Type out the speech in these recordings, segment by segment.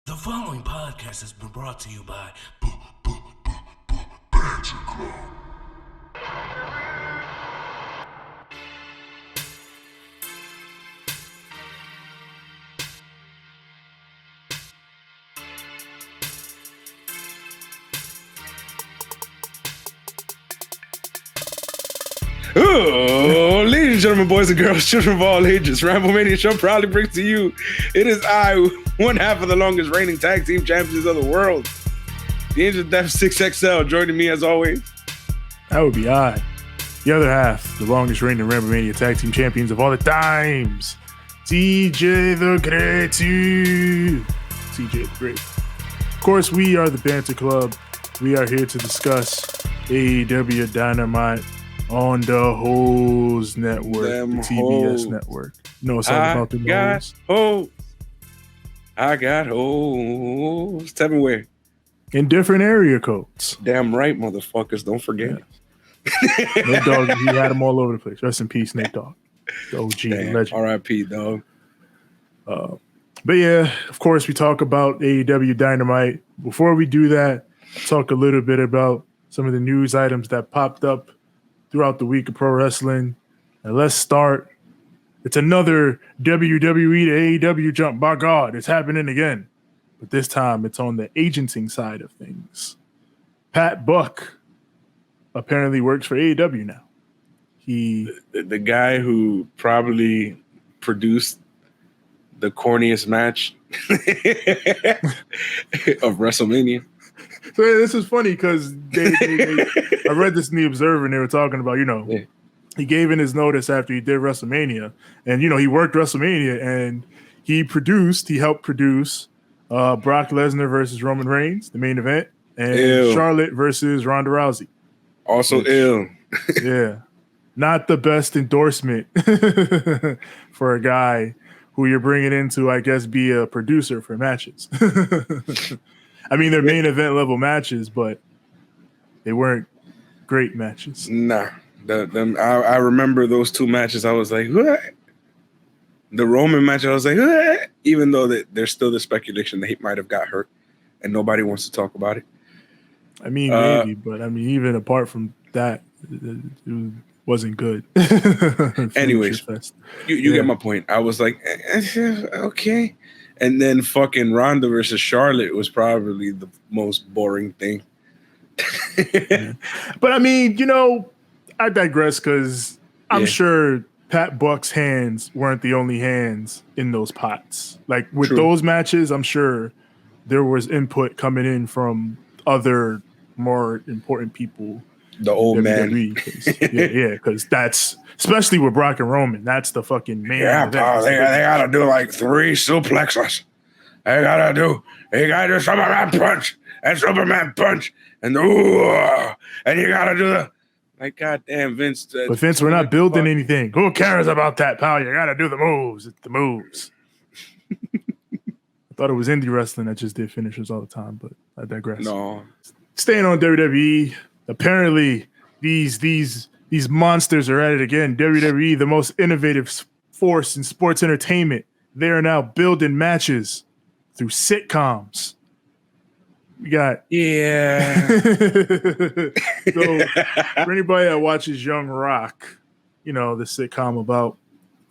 The following podcast has been brought to you by Banter Club. Oh, ladies and gentlemen, boys and girls, children of all ages, Ramblemania Show proudly brings to you. It is I, one half of the longest reigning tag team champions of the world, the Angel Death 6XL, joining me as always. That would be I. The other half, the longest reigning Ramblemania tag team champions of all the times, TJ the Great. TJ the Great. Of course, we are the Banter Club. We are here to discuss AEW Dynamite on the Hoes Network, Them the TBS hoes. network. You know what's all about the hoes? I got hoes. Tell me where. In different area codes. Damn right, motherfuckers. Don't forget. Yeah. Nate Dogg, he had them all over the place. Rest in peace, Nate Dogg. The OG, the legend. R.I.P. dog. But yeah, of course, we talk about AEW Dynamite. Before we do that, talk a little bit about some of the news items that popped up throughout the week of pro wrestling. And let's start. It's another WWE to AEW jump. By God, it's happening again. But this time, it's on the agenting side of things. Pat Buck apparently works for AEW now. The guy who probably produced the corniest match of WrestleMania. So this is funny because I read this in the Observer and they were talking about, he gave in his notice after he did WrestleMania, and he worked WrestleMania and he helped produce Brock Lesnar versus Roman Reigns, the main event, and Charlotte versus Ronda Rousey. Also ill. Yeah. Not the best endorsement for a guy who you're bringing in to, I guess, be a producer for matches. I mean, they're main event level matches, but they weren't great matches. Nah. I remember those two matches. I was like, what? The Roman match, I was like, what? Even though there's still the speculation that he might have got hurt and nobody wants to talk about it. I mean, maybe, but I mean, even apart from that, it wasn't good. Anyways, you get my point. I was like, okay. And then fucking Ronda versus Charlotte was probably the most boring thing. Yeah. But I mean, I digress because I'm sure Pat Buck's hands weren't the only hands in those pots. Like with those matches, I'm sure there was input coming in from other more important people. The old man. Yeah, because that's, especially with Brock and Roman, that's the fucking main event. They gotta do like 3 suplexes. They gotta do Superman punch and Superman punch and you gotta do the goddamn Vince. But Vince, we're not building anything. Who cares about that, pal? You gotta do the moves. It's the moves. I thought it was indie wrestling that just did finishers all the time, but I digress. No. Staying on WWE, apparently these monsters are at it again. WWE, the most innovative force in sports entertainment, they are now building matches through sitcoms. We got So for anybody that watches Young Rock, the sitcom about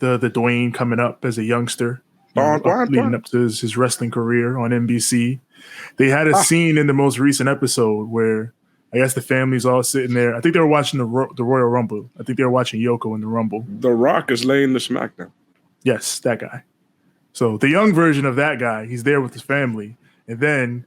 the Dwayne coming up as a youngster, leading up to his wrestling career on NBC. They had a scene in the most recent episode where I guess the family's all sitting there. I think they were watching the Royal Rumble. I think they were watching Yoko in the Rumble. The Rock is laying the smackdown. Yes, that guy. So the young version of that guy, he's there with his family. And then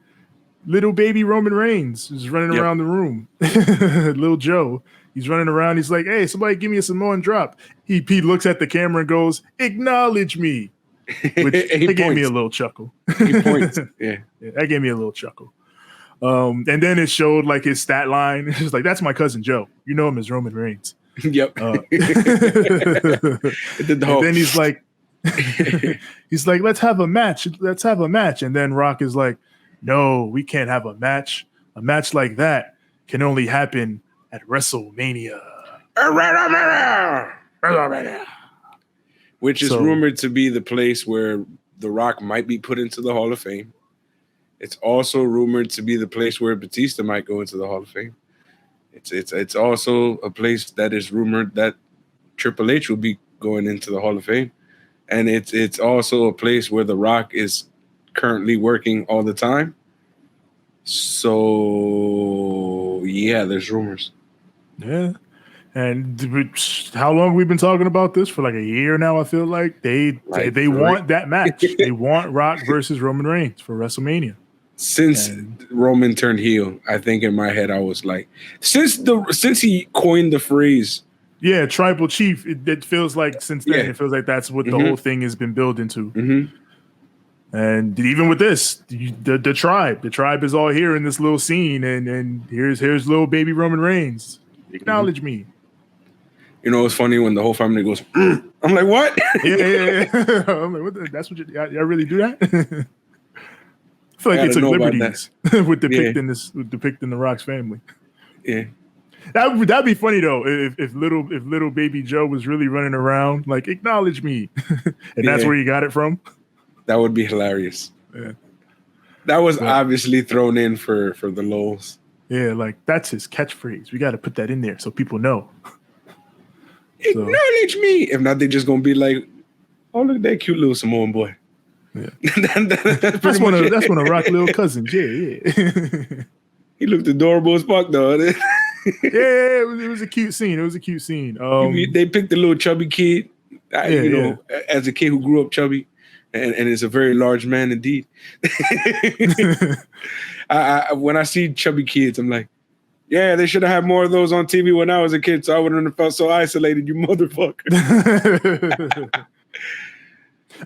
little baby Roman Reigns is running around the room. Little Joe, he's running around. He's like, hey, somebody give me a Samoan drop. He looks at the camera and goes, acknowledge me. Which gave me a little chuckle. He points. Yeah, that gave me a little chuckle. And then it showed like his stat line. It's like, that's my cousin Joe. You know him as Roman Reigns. Yep. Then he's like, let's have a match. Let's have a match. And then Rock is like, no, we can't have a match. A match like that can only happen at WrestleMania. Which is rumored to be the place where The Rock might be put into the Hall of Fame. It's also rumored to be the place where Batista might go into the Hall of Fame. It's also a place that is rumored that Triple H will be going into the Hall of Fame. And it's also a place where The Rock is currently working all the time. So, yeah, there's rumors. Yeah. And how long we've been talking about this? For like a year now, I feel like. They want that match. They want Rock versus Roman Reigns for WrestleMania. Since Roman turned heel, I think in my head I was like, since he coined the phrase, Tribal Chief, it feels like since then, it feels like that's what the whole thing has been built into. Mm-hmm. And even with this, the tribe is all here in this little scene, and here's little baby Roman Reigns. Acknowledge me. You know, it's funny when the whole family goes, I'm like, what? Yeah. I'm like, what that's what y'all really do that? I feel like they took liberties with depicting the Rock's family. Yeah. That'd be funny though if little baby Joe was really running around like acknowledge me, and that's where you got it from. That would be hilarious. Yeah. That was obviously thrown in for the lulz. Yeah, like that's his catchphrase. We got to put that in there so people know. Acknowledge me. If not, they're just gonna be like, "Oh, look at that cute little Samoan boy." Yeah. that's one of Rock's little cousins. Yeah. He looked adorable as fuck, though. It was a cute scene. They picked the little chubby kid, as a kid who grew up chubby, and is a very large man indeed. When I see chubby kids, I'm like, yeah, they should have had more of those on TV when I was a kid, so I wouldn't have felt so isolated, you motherfucker.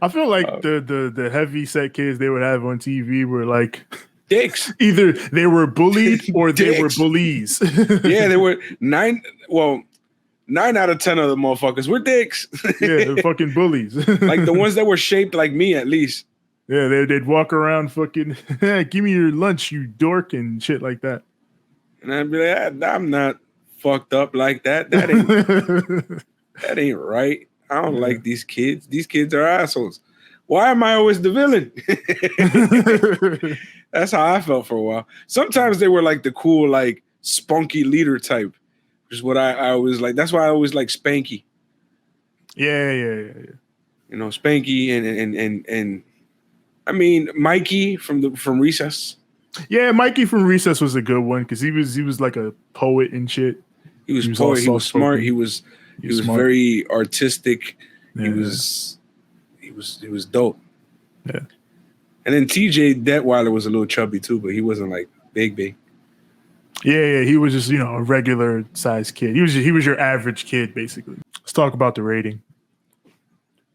I feel like the heavy set kids they would have on TV were like dicks. Either they were bullied or they were bullies. Yeah, they were 9 out of 10 of the motherfuckers were dicks. Yeah, they're fucking bullies. Like the ones that were shaped like me, at least. Yeah, they'd walk around fucking, give me your lunch, you dork, and shit like that. And I'd be like, I'm not fucked up like that. That ain't right. I don't like these kids. These kids are assholes. Why am I always the villain? That's how I felt for a while. Sometimes they were like the cool, like spunky leader type, which is what I always like. That's why I always like Spanky. Yeah. You know, Spanky and I mean Mikey from Recess. Yeah, Mikey from Recess was a good one because he was like a poet and shit. He was poet. He was smart. He was very artistic. Yeah. He was dope. Yeah. And then TJ Detweiler was a little chubby too, but he wasn't like big. Yeah, he was just, a regular sized kid. He was your average kid, basically. Let's talk about the rating.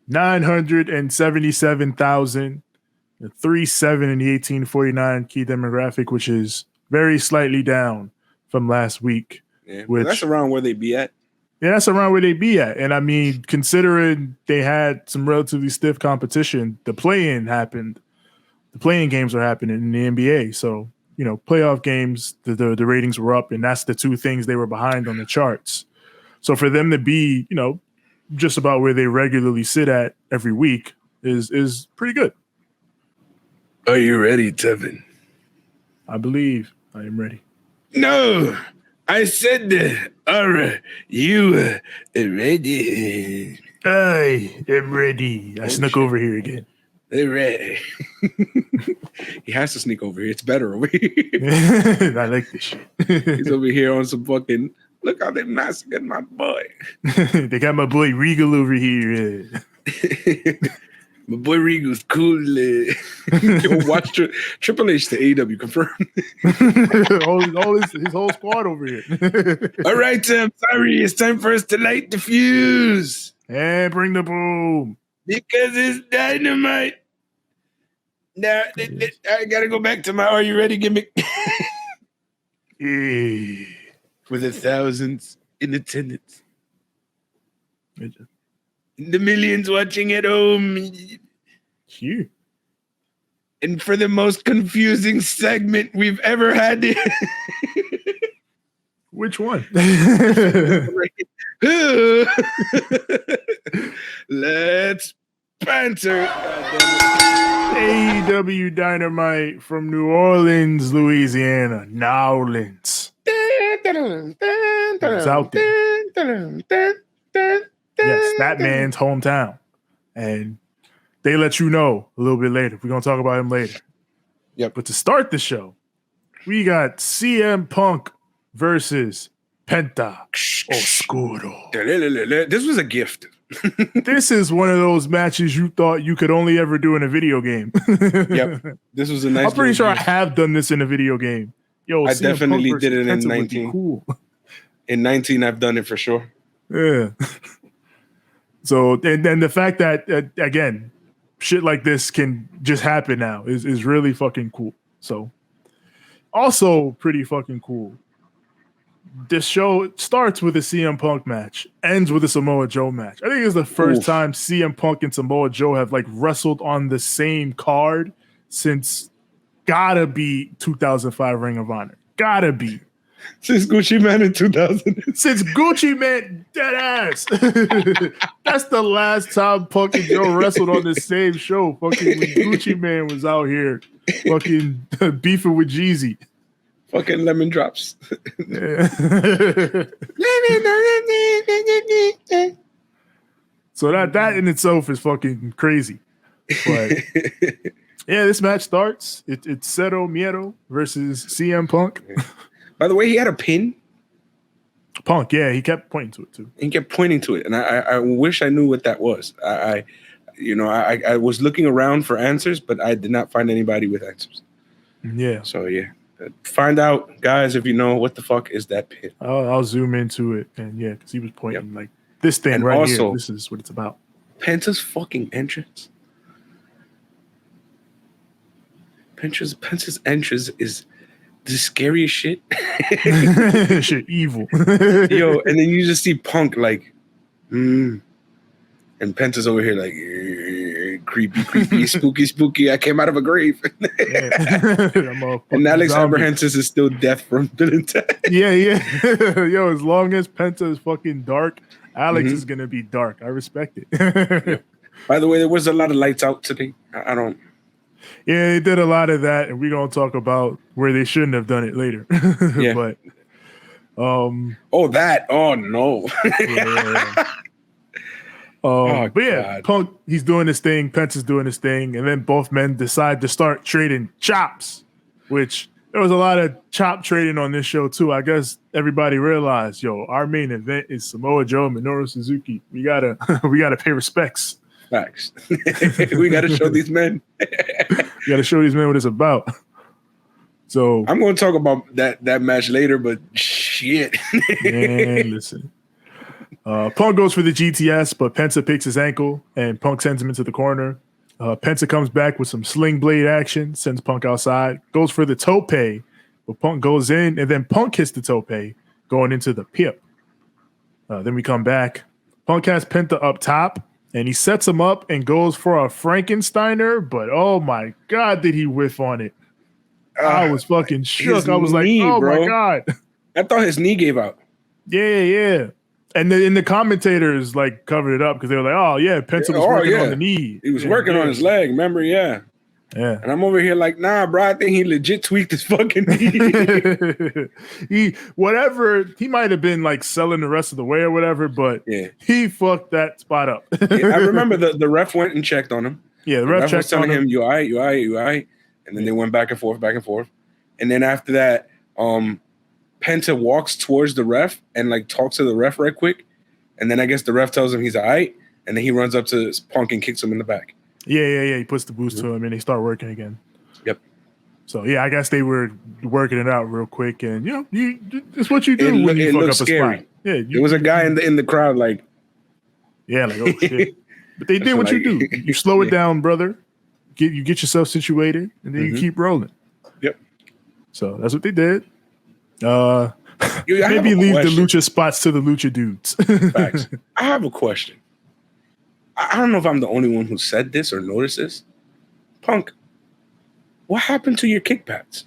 977,000, 3.7 in the 1849 key demographic, which is very slightly down from last week. Yeah, that's around where they be at. Yeah, that's around where they be at. And I mean, considering they had some relatively stiff competition, the play-in happened. The play-in games are happening in the NBA. So, playoff games, the ratings were up, and that's the two things they were behind on the charts. So for them to be, just about where they regularly sit at every week is pretty good. Are you ready, Tevin? I believe I am ready. No, I said, are you ready? I am ready. I snuck over here again. They're ready. He has to sneak over here. It's better over here. I like this shit. He's over here on some fucking, look how they're massacring my boy. They got my boy Regal over here. My boy Regal's cool. Watch Triple H to AEW confirmed. all his whole squad over here. All right, sorry, it's time for us to light the fuse. And bring the boom. Because it's Dynamite. Now, I gotta go back to my Are You Ready gimmick. For the thousands in attendance. The millions watching at home. Cute. And for the most confusing segment we've ever had. Which one? Let's Banter. AEW Dynamite from New Orleans, Louisiana. Nowlands. It's out there. Yes, that man's hometown. And they let you know a little bit later. We're going to talk about him later. Yep. But to start the show, we got CM Punk versus Penta Oscuro. This was a gift. This is one of those matches you thought you could only ever do in a video game. Yep. This was a nice. I'm pretty sure I have done this in a video game. Yo, I CM definitely Punk did it in Penta would be 19. Cool. In 19, I've done it for sure. Yeah. So, and then the fact that, again, shit like this can just happen now is really fucking cool. So, also pretty fucking cool. This show starts with a CM Punk match, ends with a Samoa Joe match. I think it's the first time CM Punk and Samoa Joe have like wrestled on the same card since gotta be 2005 Ring of Honor. Gotta be. Since Gucci Man in 2000. Since Gucci Man, dead ass. That's the last time Punk and Joe wrestled on the same show. Fucking when Gucci Man was out here fucking beefing with Jeezy. Fucking lemon drops. So that in itself is fucking crazy. But yeah, this match starts. It's Cero Miedo versus CM Punk. By the way, he had a pin. Punk, yeah, he kept pointing to it too. He kept pointing to it, and I wish I knew what that was. I was looking around for answers, but I did not find anybody with answers. Yeah. So yeah, find out, guys, if you know what the fuck is that pin. I'll zoom into it, and yeah, because he was pointing like this thing and right also, here. This is what it's about. Penta's fucking entrance. Penta's entrance is the scariest shit. Shit, evil. Yo, and then you just see Punk like, and Penta's over here like, creepy, spooky. I came out of a grave. And Alex Abrahansis is still deaf from Bill and Ted. Yeah. Yo, as long as Penta is fucking dark, Alex is gonna be dark. I respect it. Yeah. By the way, there was a lot of lights out today. I don't. Yeah, they did a lot of that, and we're gonna talk about where they shouldn't have done it later. Yeah. But that. Oh no. Yeah. But yeah, God. Punk, he's doing his thing, Penta's doing his thing, and then both men decide to start trading chops, which there was a lot of chop trading on this show too. I guess everybody realized, our main event is Samoa Joe and Minoru Suzuki. We gotta pay respects. Facts. We gotta show these men. You gotta show these men what it's about. So I'm gonna talk about that match later, but shit. Man, listen. Punk goes for the GTS, but Penta picks his ankle, and Punk sends him into the corner. Penta comes back with some sling blade action, sends Punk outside, goes for the tope, but Punk goes in, and then Punk hits the tope, going into the pip. Then we come back. Punk has Penta up top, and he sets him up and goes for a Frankensteiner, but oh my God, did he whiff on it. I was fucking shook. I was knee, like, oh bro. my God. I thought his knee gave out. Yeah. And the commentators like covered it up because they were like, "Oh yeah, Penta was working on the knee. He was working on his leg. Remember? Yeah. And I'm over here like, nah, bro. I think he legit tweaked his fucking knee. He might have been like selling the rest of the way or whatever, but he fucked that spot up. I remember the ref went and checked on him. Yeah, the ref was telling him, "You all right," and then they went back and forth, and then after that, Penta walks towards the ref and like talks to the ref right quick, and then I guess the ref tells him he's all right, and then he runs up to Punk and kicks him in the back. Yeah. He puts the boost to him, and they start working again. Yep. So yeah, I guess they were working it out real quick, and it's what you do when you fuck up a scary. spot. Yeah, there was a guy in the crowd like, oh shit. But they did what you do. You slow it down, brother. You get yourself situated, and then you keep rolling. Yep. So that's what they did. Maybe leave the lucha spots to the lucha dudes. Facts. I have a question. I don't know if I'm the only one who said this or noticed this. Punk, what happened to your kick pads?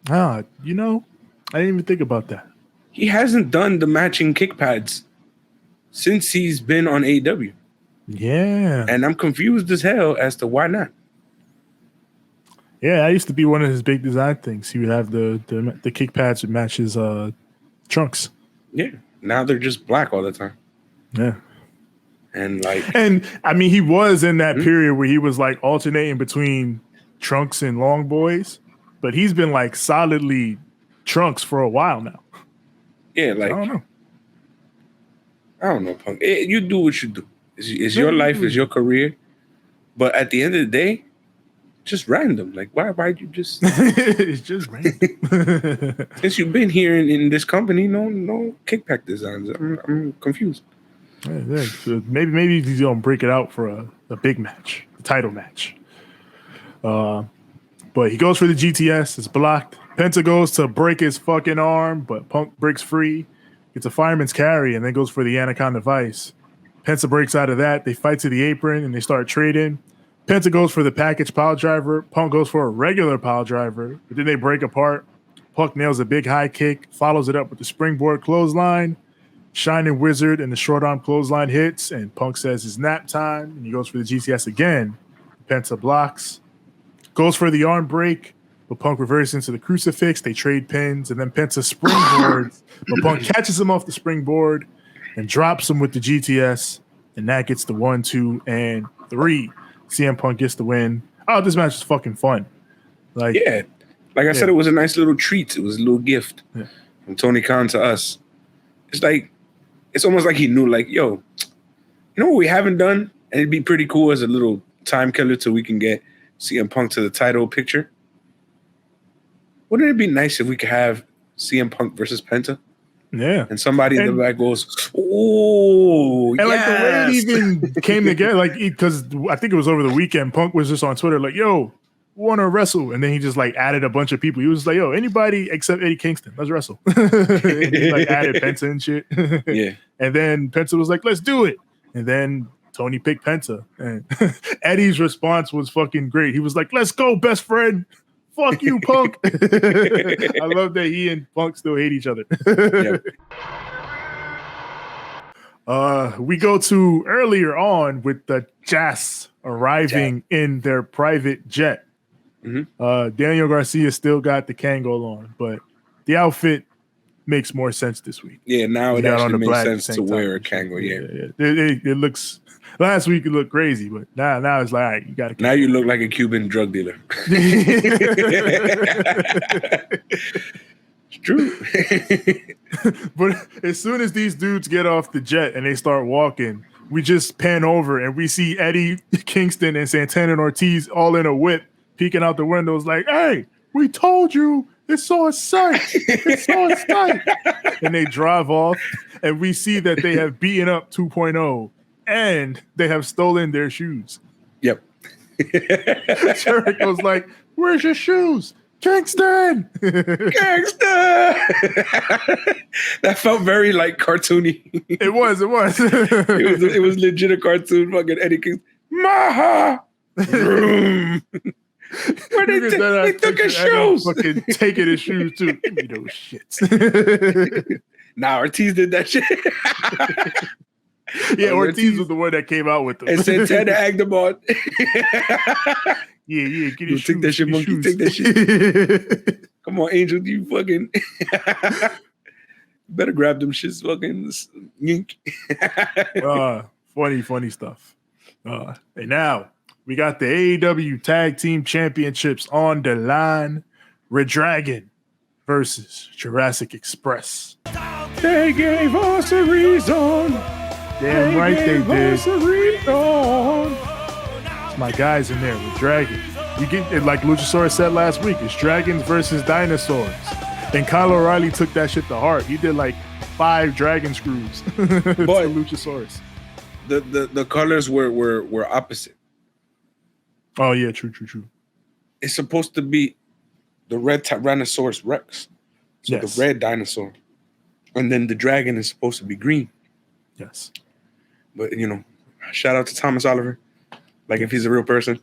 I didn't even think about that. He hasn't done the matching kick pads since he's been on AEW. Yeah. And I'm confused as hell as to why not. Yeah, that used to be one of his big design things. He would have the kick pads that match his trunks. Yeah. Now they're just black all the time. Yeah. And I mean, he was in that period where he was like alternating between trunks and long boys, but he's been like solidly trunks for a while now. Yeah, like I don't know, Punk. You do what you do. It's your life, it's your career. But at the end of the day, just random. Like, why'd you just? It's just random. Since you've been here in this company, no kickback designs. I'm confused. Yeah, so maybe he's gonna break it out for a big match, a title match. But he goes for the GTS. It's blocked. Penta goes to break his fucking arm, but Punk breaks free. Gets a fireman's carry and then goes for the Anaconda Vice. Penta breaks out of that. They fight to the apron and they start trading. Penta goes for the package pile driver. Punk goes for a regular pile driver. But then they break apart. Punk nails a big high kick, follows it up with the springboard clothesline. Shining Wizard and the short arm clothesline hits, and Punk says it's nap time, and he goes for the GTS again. Penta blocks, goes for the arm break, but Punk reverses into the crucifix. They trade pins, and then Penta springboards, but Punk catches him off the springboard and drops him with the GTS, and that gets the 1, 2, and 3. CM Punk gets the win. Oh, this match is fucking fun. Like I said, it was a nice little treat. It was a little gift from Tony Khan to us. It's like, it's almost like he knew, like, yo, you know what we haven't done? And it'd be pretty cool as a little time killer till we can get CM Punk to the title picture. Wouldn't it be nice if we could have CM Punk versus Penta? Yeah. And somebody in the back goes, oh, and like the way it even came together, like, because I think it was over the weekend, Punk was just on Twitter like, yo, want to wrestle, and then he just like added a bunch of people. He was like, yo, anybody except Eddie Kingston, let's wrestle. He like added Penta and shit. Yeah. And then Penta was like, let's do it. And then Tony picked Penta, and Eddie's response was fucking great. He was like, let's go, best friend. Fuck you, Punk. I love that he and Punk still hate each other. We go to earlier on with the J.A.S arriving in their private jet. Daniel Garcia still got the Kangol on, but the outfit makes more sense this week. Yeah, now it actually makes sense to wear a Kangol. It looks. Last week it looked crazy, but now it's like, all right, you got to. Now you look like a Cuban drug dealer. It's true. But as soon as these dudes get off the jet and they start walking, we just pan over and we see Eddie, Kingston, and Santana and Ortiz all in a whip, peeking out the windows like, hey, we told you, it's on site. It's on site. And they drive off, and we see that they have beaten up 2.0, and they have stolen their shoes. Yep. Jericho's like, where's your shoes? Kingston! Kingston! That felt very like cartoony. It was. It was legit a cartoon. Fucking Eddie Kingston. Maha! Where they took his shoes. Fucking taking his shoes too. Give me those shits. Nah, Ortiz did that shit. Yeah, Ortiz was the one that came out with them. And Santana egged them on. Yeah. Get your shoes, take that shit, monkey. Take that shit. Come on, Angel. You fucking better grab them shits, fucking yink. Funny stuff. And now we got the AEW Tag Team Championships on the line. ReDRagon versus Jurassic Express. They gave us a reason. Damn right they did. It's my guys in there with Dragon. You get it like Luchasaurus said last week. It's dragons versus dinosaurs. And Kyle O'Reilly took that shit to heart. He did like 5 dragon screws to Luchasaurus. The colors were opposite. Oh yeah, true. It's supposed to be the red Tyrannosaurus Rex. So yes. The red dinosaur. And then the dragon is supposed to be green. Yes. But, shout out to Thomas Oliver. Like if he's a real person.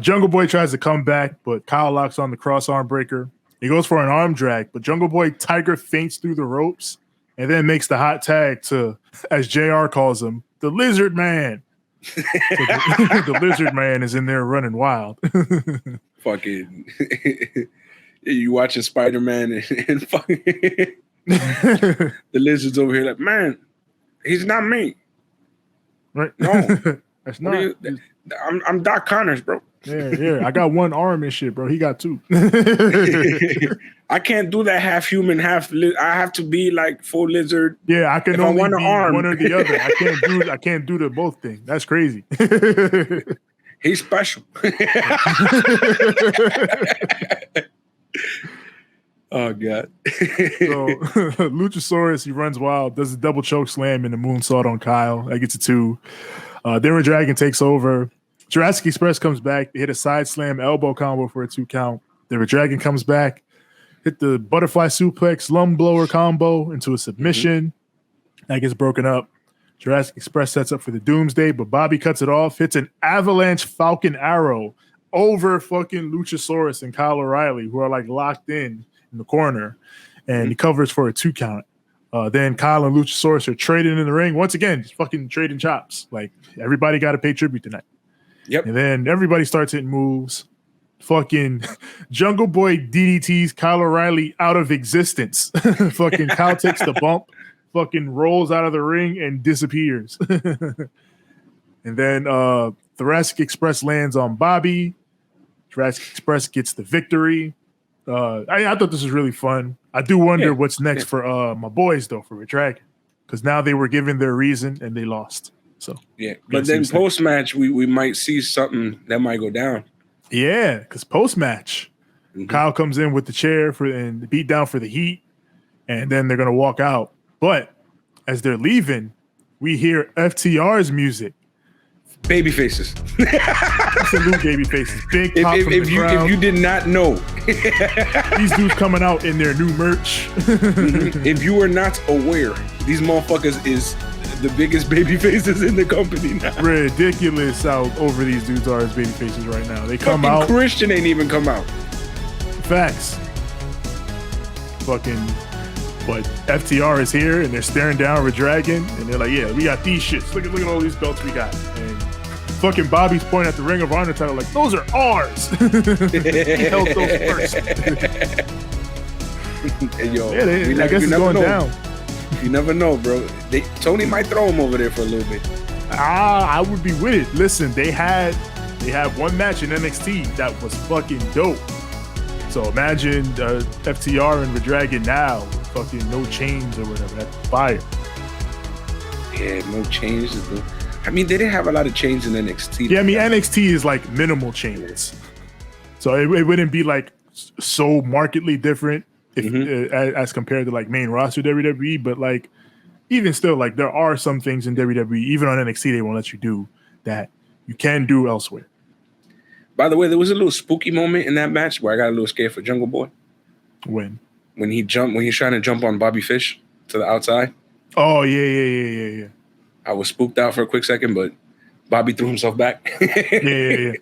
Jungle Boy tries to come back, but Kyle locks on the cross arm breaker. He goes for an arm drag, but Jungle Boy Tiger feints through the ropes and then makes the hot tag to, as JR calls him, the Lizard Man. So the Lizard Man is in there running wild. Fucking, you watching Spider-Man and fucking the Lizard's over here like, man, he's not me. Right? No, that's not. I'm Doc Connors, bro. Yeah. I got one arm and shit, bro. He got two. I can't do that half human, half. I have to be like full lizard. Yeah, I can only be arm. one or the other. I can't do the both thing. That's crazy. He's special. Oh God. So Luchasaurus, he runs wild, does a double choke slam and the moonsault on Kyle. That gets a 2. Then ReDRagon takes over. Jurassic Express comes back. They hit a side slam elbow combo for a 2 count. Then ReDRagon comes back, hit the butterfly suplex lung blower combo into a submission. That gets broken up. Jurassic Express sets up for the Doomsday, but Bobby cuts it off, hits an avalanche Falcon Arrow over fucking Luchasaurus and Kyle O'Reilly, who are like locked in the corner, and he covers for a 2 count. Then Kyle and Luchasaurus are trading in the ring. Once again, just fucking trading chops. Like, everybody got to pay tribute tonight. Yep. And then everybody starts hitting moves. Fucking Jungle Boy DDTs Kyle O'Reilly out of existence. Fucking Kyle takes the bump, fucking rolls out of the ring and disappears. And then Jurassic Express lands on Bobby. Jurassic Express gets the victory. I thought this was really fun. I do wonder what's next for my boys, though, for ReDRagon, because now they were given their reason and they lost. So yeah, but then post match we might see something that might go down. Yeah, because post match, Kyle comes in with the chair and beat down for the heat, and then they're gonna walk out. But as they're leaving, we hear FTR's music. Baby faces. Salute baby faces. Big pop from the crowd. If you did not know, these dudes coming out in their new merch. If you were not aware, these motherfuckers is the biggest baby faces in the company now. Ridiculous how over these dudes are as baby faces right now. They come out. Christian ain't even come out. Facts. Fucking. But FTR is here and they're staring down ReDRagon and they're like, yeah, we got these shits. Look at all these belts we got. And fucking Bobby's pointing at the Ring of Honor title like, those are ours. He held those first. Hey, yo, I guess it's going down. You never know, bro. Tony might throw him over there for a little bit. I would be with it. Listen, they had one match in NXT that was fucking dope. So imagine FTR and ReDRagon now, fucking no chains or whatever. That's fire. Yeah, no chains. I mean, they didn't have a lot of chains in NXT. Yeah, I mean, NXT is like minimal chains. So it wouldn't be like so markedly different as compared to like main roster WWE. But like, even still, like there are some things in WWE, even on NXT, they won't let you do that you can do elsewhere. By the way, there was a little spooky moment in that match where I got a little scared for Jungle Boy. When he's trying to jump on Bobby Fish to the outside. Oh yeah. I was spooked out for a quick second, but Bobby threw himself back. Yeah.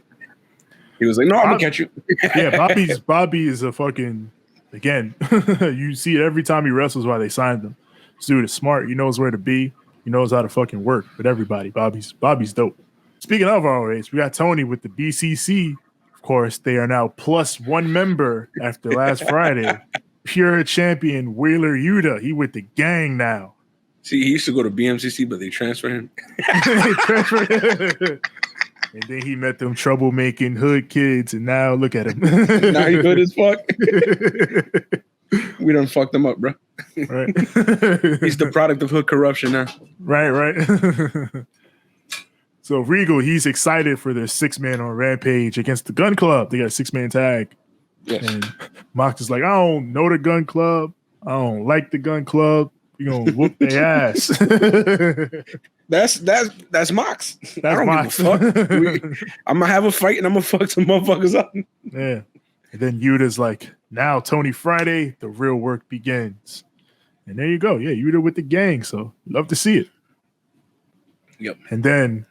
He was like, "No, I'm gonna catch you." Yeah, Bobby is a fucking, again. You see it every time he wrestles. Why they signed him. This dude is smart. He knows where to be. He knows how to fucking work with everybody. Bobby's dope. Speaking of ROH, we got Toni with the BCC. Of course, they are now +1 member after last Friday. Pure champion Wheeler Yuta. He with the gang now. See, he used to go to BMCC, but they transferred him. And then he met them troublemaking hood kids, and now look at him. Now he good as fuck. We done fucked him up, bro. Right. He's the product of hood corruption now. Right. So Regal, he's excited for their 6-man on Rampage against the Gun Club. They got a 6-man tag. Yes. And Mox is like, I don't know the Gun Club. I don't like the Gun Club. You're gonna whoop their ass. That's Mox. I don't Mox. give a fuck. I'm gonna have a fight and I'm gonna fuck some motherfuckers up. Yeah. And then Yuta's like, now Tony Friday, the real work begins. And there you go. Yeah, Yuta with the gang. So love to see it. Yep. And then,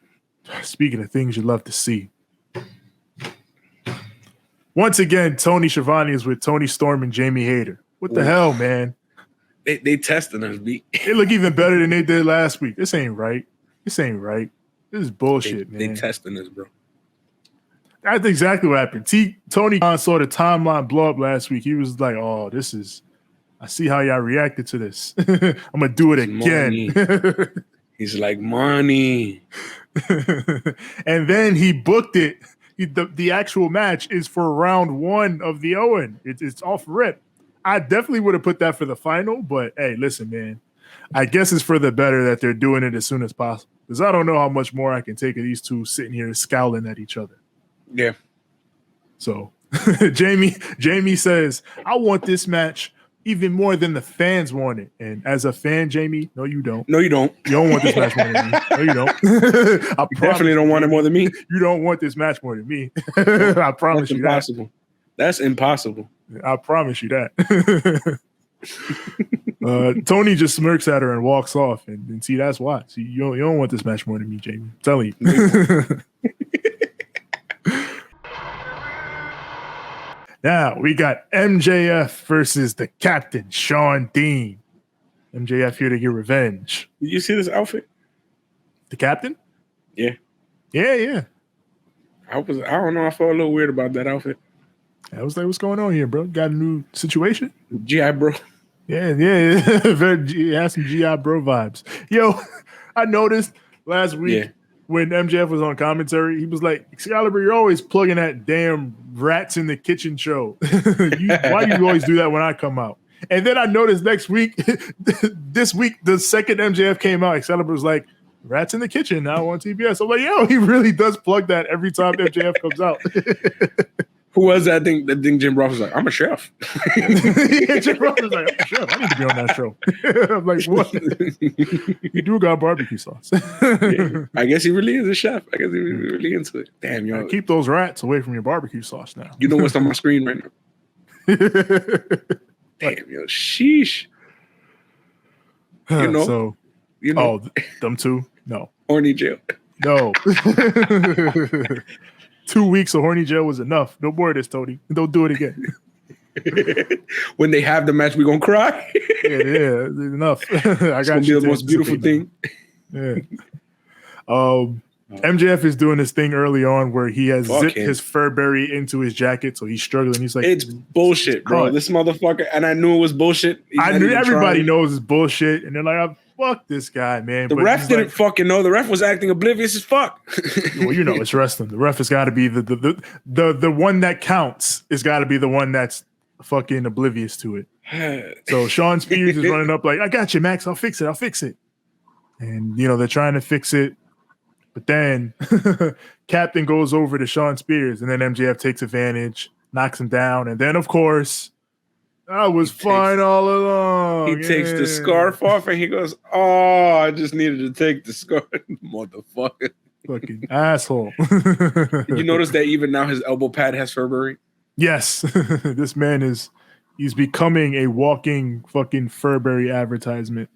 speaking of things you love to see, once again, Tony Schiavone is with Tony Storm and Jamie Hayter. What the hell, man? They testing us, B. They look even better than they did last week. This ain't right. This is bullshit, man. They testing us, bro. That's exactly what happened. Tony Khan saw the timeline blow up last week. He was like, "Oh, I see how y'all reacted to this. I'm gonna do it again." He's like, money. And then he booked it. The actual match is for round 1 of the Owen. It's off rip. I definitely would have put that for the final, but hey, listen, man. I guess it's for the better that they're doing it as soon as possible. Because I don't know how much more I can take of these two sitting here scowling at each other. Yeah. So Jamie says, I want this match even more than the fans want it. And as a fan, Jamie, no, you don't. No, you don't. You don't want this match more than me. No, you don't. You definitely don't want it more than me. You don't want this match more than me. I promise you that. That's impossible. I promise you that. Tony just smirks at her and walks off. And see, that's why. See, you don't want this match more than me, Jamie. I'm telling you. Now, we got MJF versus the captain, Shawn Dean. MJF here to get revenge. Did you see this outfit? The captain? Yeah. Yeah. I don't know. I felt a little weird about that outfit. I was like, what's going on here, bro? Got a new situation? G.I. bro. Yeah. It has some G.I. bro vibes. Yo, I noticed last week when MJF was on commentary, he was like, Excalibur, you're always plugging that damn Rats in the Kitchen show. Why do you always do that when I come out? And then I noticed this week, the second MJF came out, Excalibur was like, Rats in the Kitchen now on TBS. I'm like, yo, he really does plug that every time MJF comes out. Who was that thing? That thing Jim Ross was like, I'm a chef. Jim Ross was like, I'm a chef. I need to be on that show. I'm like, what? You do got barbecue sauce. Yeah, I guess he really is a chef. I guess he's really into it. Damn, yo. Keep those rats away from your barbecue sauce now. You know what's on my screen right now? Damn, yo, sheesh. You know? Oh, them two? No. Horny jail. No. 2 weeks of horny jail was enough. No more of this, Tony. Don't do it again. When they have the match, we're going to cry. yeah, enough. It's going to be the most beautiful thing. Yeah. MJF is doing this thing early on where he has zipped his Furberry into his jacket, so he's struggling. He's like, it's bullshit, bro. This motherfucker, and I knew it was bullshit. I knew everybody knows it's bullshit, and they're like, fuck this guy, man. The ref didn't fucking know. The ref was acting oblivious as fuck. Well, you know, it's wrestling. The ref has got to be the one that counts. Has got to be the one that's fucking oblivious to it. So Shawn Spears is running up like, I got you, Max. I'll fix it. And, you know, they're trying to fix it. But then Captain goes over to Shawn Spears, and then MJF takes advantage, knocks him down. And then, of course, I was fine all along. He takes the scarf off and he goes, oh, I just needed to take the scarf. Motherfucker. Fucking asshole. Did you notice that even now his elbow pad has Furberry? Yes. This man he's becoming a walking fucking Furberry advertisement.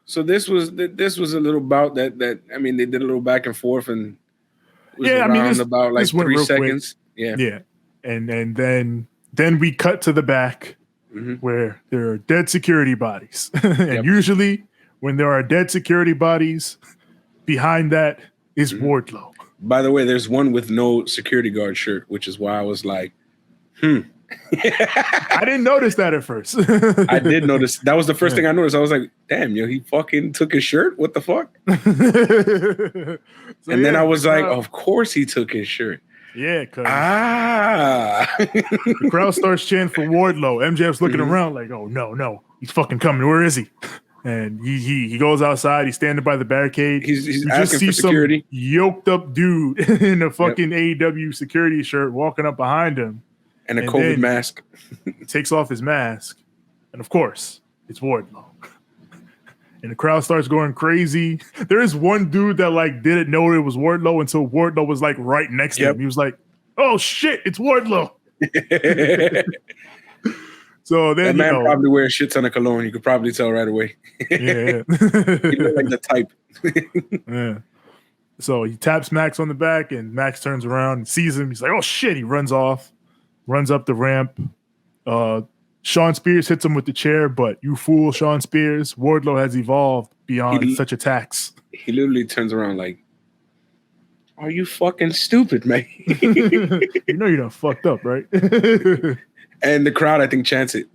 So this was a little bout that I mean, they did a little back and forth and about like 3 seconds. Quick. Yeah. And then we cut to the back. Mm-hmm. Where there are dead security bodies. And usually when there are dead security bodies, behind that is Wardlow. By the way, there's one with no security guard shirt, which is why I was like, I didn't notice that at first. I did notice. That was the first thing I noticed. I was like, damn, yo, he fucking took his shirt? What the fuck? And then I was like, of course he took his shirt. Yeah, cause the crowd starts chanting for Wardlow. MJF's looking around like, oh no, he's fucking coming. Where is he? And he goes outside. He's standing by the barricade. He's asking for security. Some yoked up dude in a fucking AEW security shirt walking up behind him, and a COVID mask. He takes off his mask, and of course, it's Wardlow. And the crowd starts going crazy. There is one dude that like didn't know it was Wardlow until Wardlow was like right next to him. He was like, "Oh shit, it's Wardlow." So then that man probably wears shit ton of cologne. You could probably tell right away. Yeah, he looked like the type. Yeah. So he taps Max on the back, and Max turns around and sees him. He's like, "Oh shit!" He runs off, runs up the ramp. Shawn Spears hits him with the chair, but you fool, Shawn Spears. Wardlow has evolved beyond such attacks. He literally turns around like, "Are you fucking stupid, man?" You know you done fucked up, right? And the crowd, I think, chants it.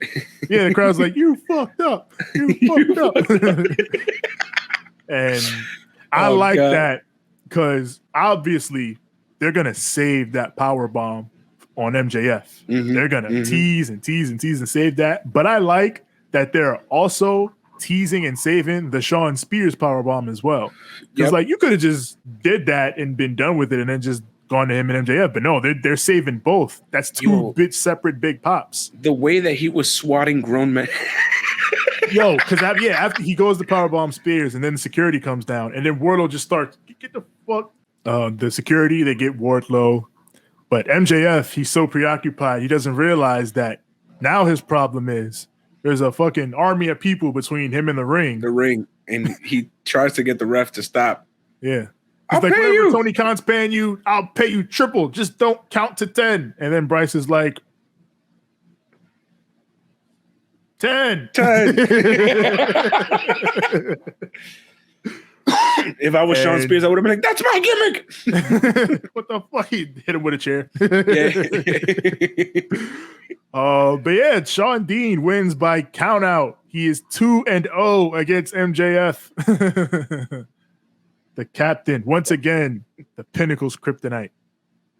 Yeah, the crowd's like, "You fucked up. You fucked up." And I like that because obviously they're gonna save that power bomb on MJF. They're gonna tease and save that. But I like that they're also teasing and saving the Shawn Spears power bomb as well. Because like you could have just did that and been done with it and then just gone to him and MJF. But no, they're saving both. That's two separate big pops. The way that he was swatting grown men. Yo, because after he goes to powerbomb Spears and then security comes down and then Wardlow just starts, get the fuck. The security, they get Wardlow. But MJF, he's so preoccupied, he doesn't realize that now his problem is there's a fucking army of people between him and the ring. The ring. And he tries to get the ref to stop. Yeah. I'll like, pay you. Tony Khan's paying you, I'll pay you triple. Just don't count to 10. And then Bryce is like, 10. If I was Shawn Spears, I would have been like, "That's my gimmick." What the fuck? He hit him with a chair. Yeah. But yeah, Shawn Dean wins by count out. He is 2-0 against MJF. The captain, once again, the Pinnacle's kryptonite.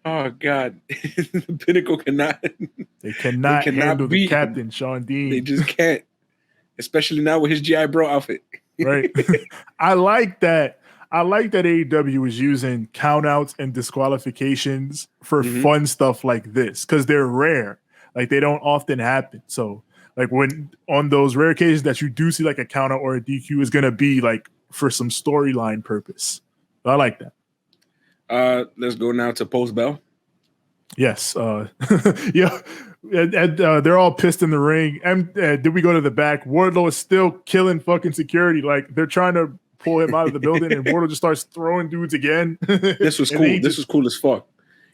Oh God, the Pinnacle cannot. They cannot handle the captain, Shawn Dean. They just can't, especially now with his GI Bro outfit. Right. I like that. I like that AEW is using countouts and disqualifications for fun stuff like this because they're rare. Like they don't often happen. So like when on those rare occasions that you do see like a countout or a DQ is going to be like for some storyline purpose. So I like that. Let's go now to post bell. Yes. Yeah. And they're all pissed in the ring. And did we go to the back? Wardlow is still killing fucking security. Like they're trying to pull him out of the building, and Wardlow just starts throwing dudes again. This was cool. This was cool as fuck.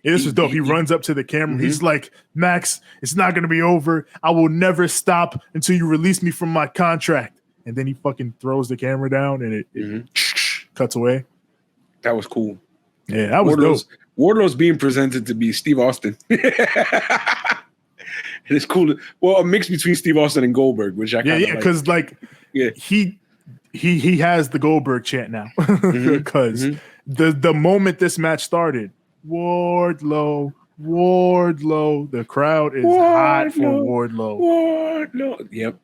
Yeah, this was dope. He runs up to the camera. He's like, "Max, it's not going to be over. I will never stop until you release me from my contract." And then he fucking throws the camera down, and it cuts away. That was cool. Yeah, that was dope. Wardlow's being presented to be Steve Austin. And it's cool. Well, a mix between Steve Austin and Goldberg, which I kind of because he has the Goldberg chant now because the moment this match started, Wardlow, the crowd is hot for Wardlow. Yep.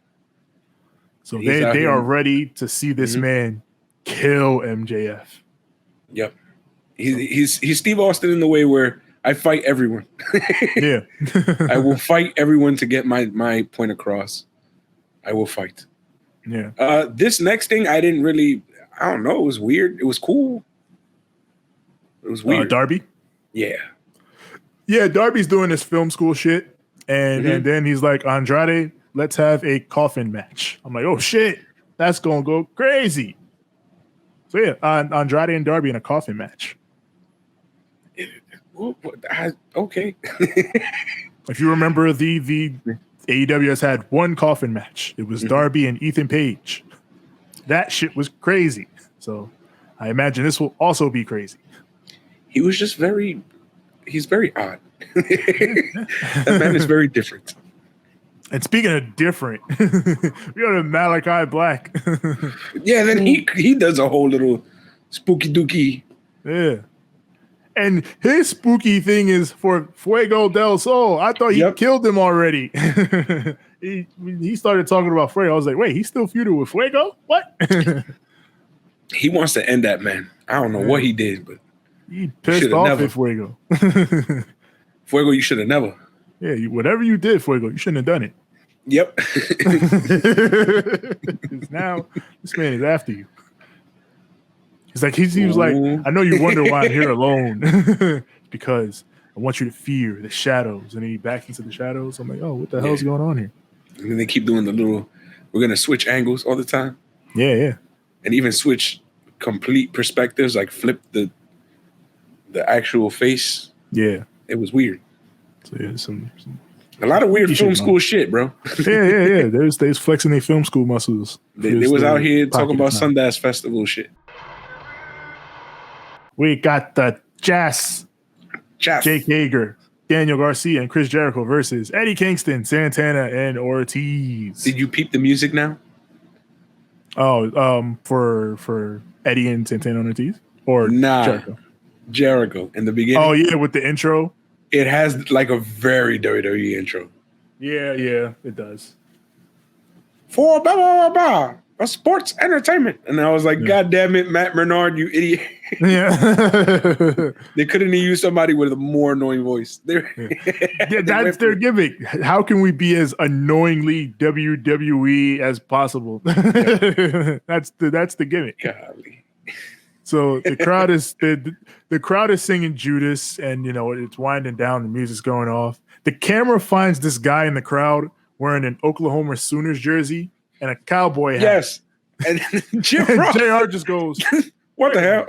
So they are ready to see this man kill MJF. Yep. He's Steve Austin in the way where I fight everyone. Yeah. I will fight everyone to get my point across. I will fight. Yeah. This next thing, I don't know. It was weird. It was cool. It was weird. Darby? Yeah. Yeah, Darby's doing this film school shit. And then he's like, Andrade, let's have a coffin match. I'm like, oh shit, that's going to go crazy. So yeah, Andrade and Darby in a coffin match. Okay. If you remember, the AEW has had one coffin match. It was Darby and Ethan Page. That shit was crazy. So I imagine this will also be crazy. He was just he's very odd. That man is very different. And speaking of different, we go to Malakai Black. Yeah, then he does a whole little spooky dookie. Yeah. And his spooky thing is for Fuego del Sol. I thought he killed him already. He started talking about Fuego. I was like, wait, he's still feuding with Fuego? What? He wants to end that man. I don't know what he did, but he pissed off at Fuego. Fuego, you should have never. Yeah, whatever you did, Fuego, you shouldn't have done it. Yep. Now this man is after you. He's like, he was like, I know you wonder why I'm here alone. Because I want you to fear the shadows. And then he backs into the shadows. I'm like, oh, what the hell's going on here? And then they keep doing we're going to switch angles all the time. Yeah. And even switch complete perspectives, like flip the actual face. Yeah. It was weird. So yeah, some A lot of weird film school shit, bro. Yeah. There's flexing their film school muscles. They was out here talking about Sundance Festival shit. We got the J.A.S, Jake Hager, Daniel Garcia, and Chris Jericho versus Eddie Kingston, Santana, and Ortiz. Did you peep the music now? Oh, for Eddie and Santana and Ortiz? Or Jericho in the beginning. Oh, yeah, with the intro. It has like a very WWE intro. Yeah, it does. For blah, blah, blah, blah, a sports entertainment. And I was like, God damn it, Matt Bernard, you idiot. Yeah. They couldn't have used somebody with a more annoying voice. That's their gimmick. How can we be as annoyingly WWE as possible? That's the gimmick. Golly. So the crowd is the crowd is singing Judas, and it's winding down. The music's going off. The camera finds this guy in the crowd wearing an Oklahoma Sooners jersey and a cowboy hat. Yes, and JR just goes, "What the hell?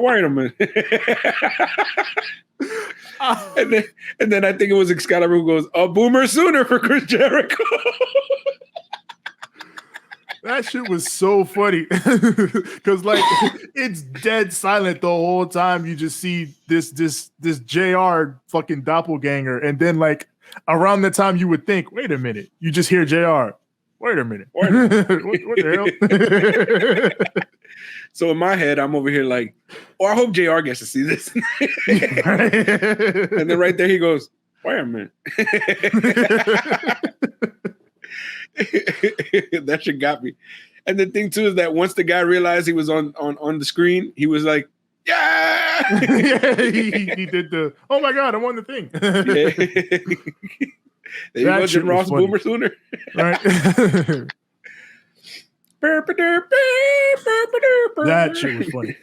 Wait a minute." and then I think it was Excalibur who goes, "A Boomer Sooner for Chris Jericho." That shit was so funny because it's dead silent the whole time. You just see this JR fucking doppelganger, and then around the time you would think, wait a minute, you just hear JR. Wait a minute, what the hell? So in my head, I'm over here like, oh, I hope JR gets to see this. And then right there he goes, wait a minute. That shit got me. And the thing too is that once the guy realized he was on the screen, he was like, yeah. he did the, oh my God, I'm on the thing. He wasn't Ross Boomer Sooner. Right. That shit was funny.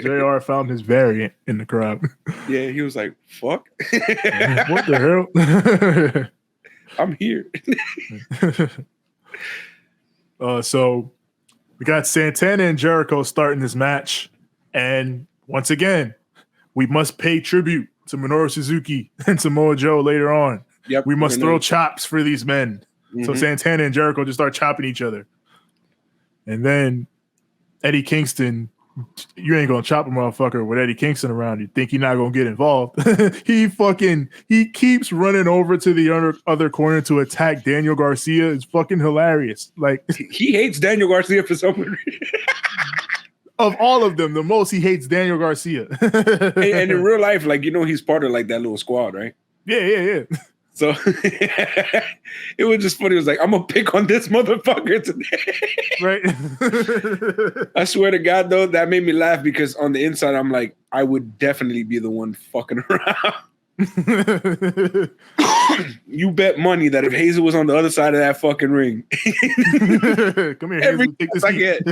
JR found his variant in the crowd. Yeah, he was like, fuck. What the hell? I'm here. So we got Santana and Jericho starting this match. And once again, we must pay tribute to Minoru Suzuki and Samoa Joe later on. Yep, we must throw chops for these men. Mm-hmm. So Santana and Jericho just start chopping each other. And then Eddie Kingston, you ain't gonna chop a motherfucker with Eddie Kingston around. You think you're not gonna get involved? He keeps running over to the other corner to attack Daniel Garcia. It's fucking hilarious. Like he hates Daniel Garcia for some reason. Of all of them, the most he hates Daniel Garcia. and in real life, he's part of that little squad, right? Yeah. So it was just funny. It was like, I'm gonna pick on this motherfucker today. Right. I swear to God, though, that made me laugh because on the inside, I'm like, I would definitely be the one fucking around. You bet money that if Hazel was on the other side of that fucking ring, come here, Hazel, take this I get.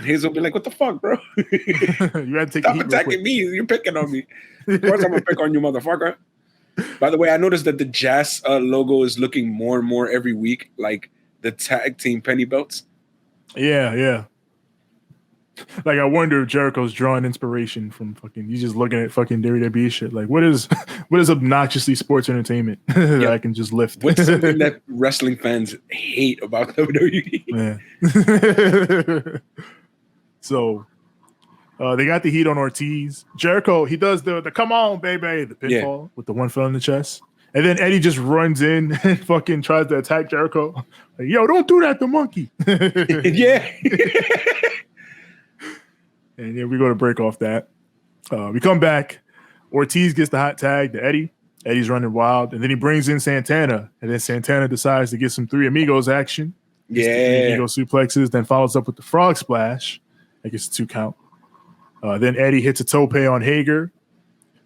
Hazel will be like, what the fuck, bro? You had to take Stop attacking me. You're picking on me. Of course I'm going to pick on you, motherfucker. By the way, I noticed that the J.A.S logo is looking more and more every week like the tag team penny belts. Yeah. I wonder if Jericho's drawing inspiration from he's just looking at fucking WWE shit. Like, what is obnoxiously sports entertainment that I can just lift? What's something that wrestling fans hate about WWE? Yeah. So they got the heat on Ortiz. Jericho, he does the come on, baby, the pinfall with the one foot in the chest. And then Eddie just runs in and fucking tries to attack Jericho. Like, yo, don't do that, the monkey. Yeah. And then we go to break off that. We come back. Ortiz gets the hot tag to Eddie. Eddie's running wild. And then he brings in Santana. And then Santana decides to get some Three Amigos action. Yeah. Three Amigo suplexes, then follows up with the frog splash. I guess 2 count. Then Eddie hits a tope on Hager.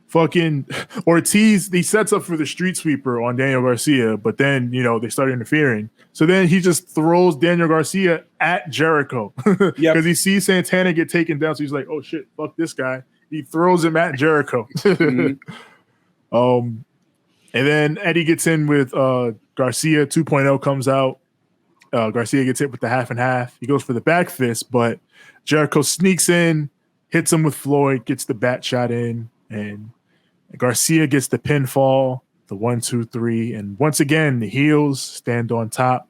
Fucking Ortiz, he sets up for the street sweeper on Daniel Garcia, but then, they start interfering. So then he just throws Daniel Garcia at Jericho because he sees Santana get taken down. So he's like, oh shit, fuck this guy. He throws him at Jericho. And then Eddie gets in with Garcia. 2.0 comes out. Garcia gets hit with the half and half. He goes for the back fist, but Jericho sneaks in, hits him with Floyd, gets the bat shot in, and Garcia gets the pinfall, the 1, 2, 3, and once again the heels stand on top.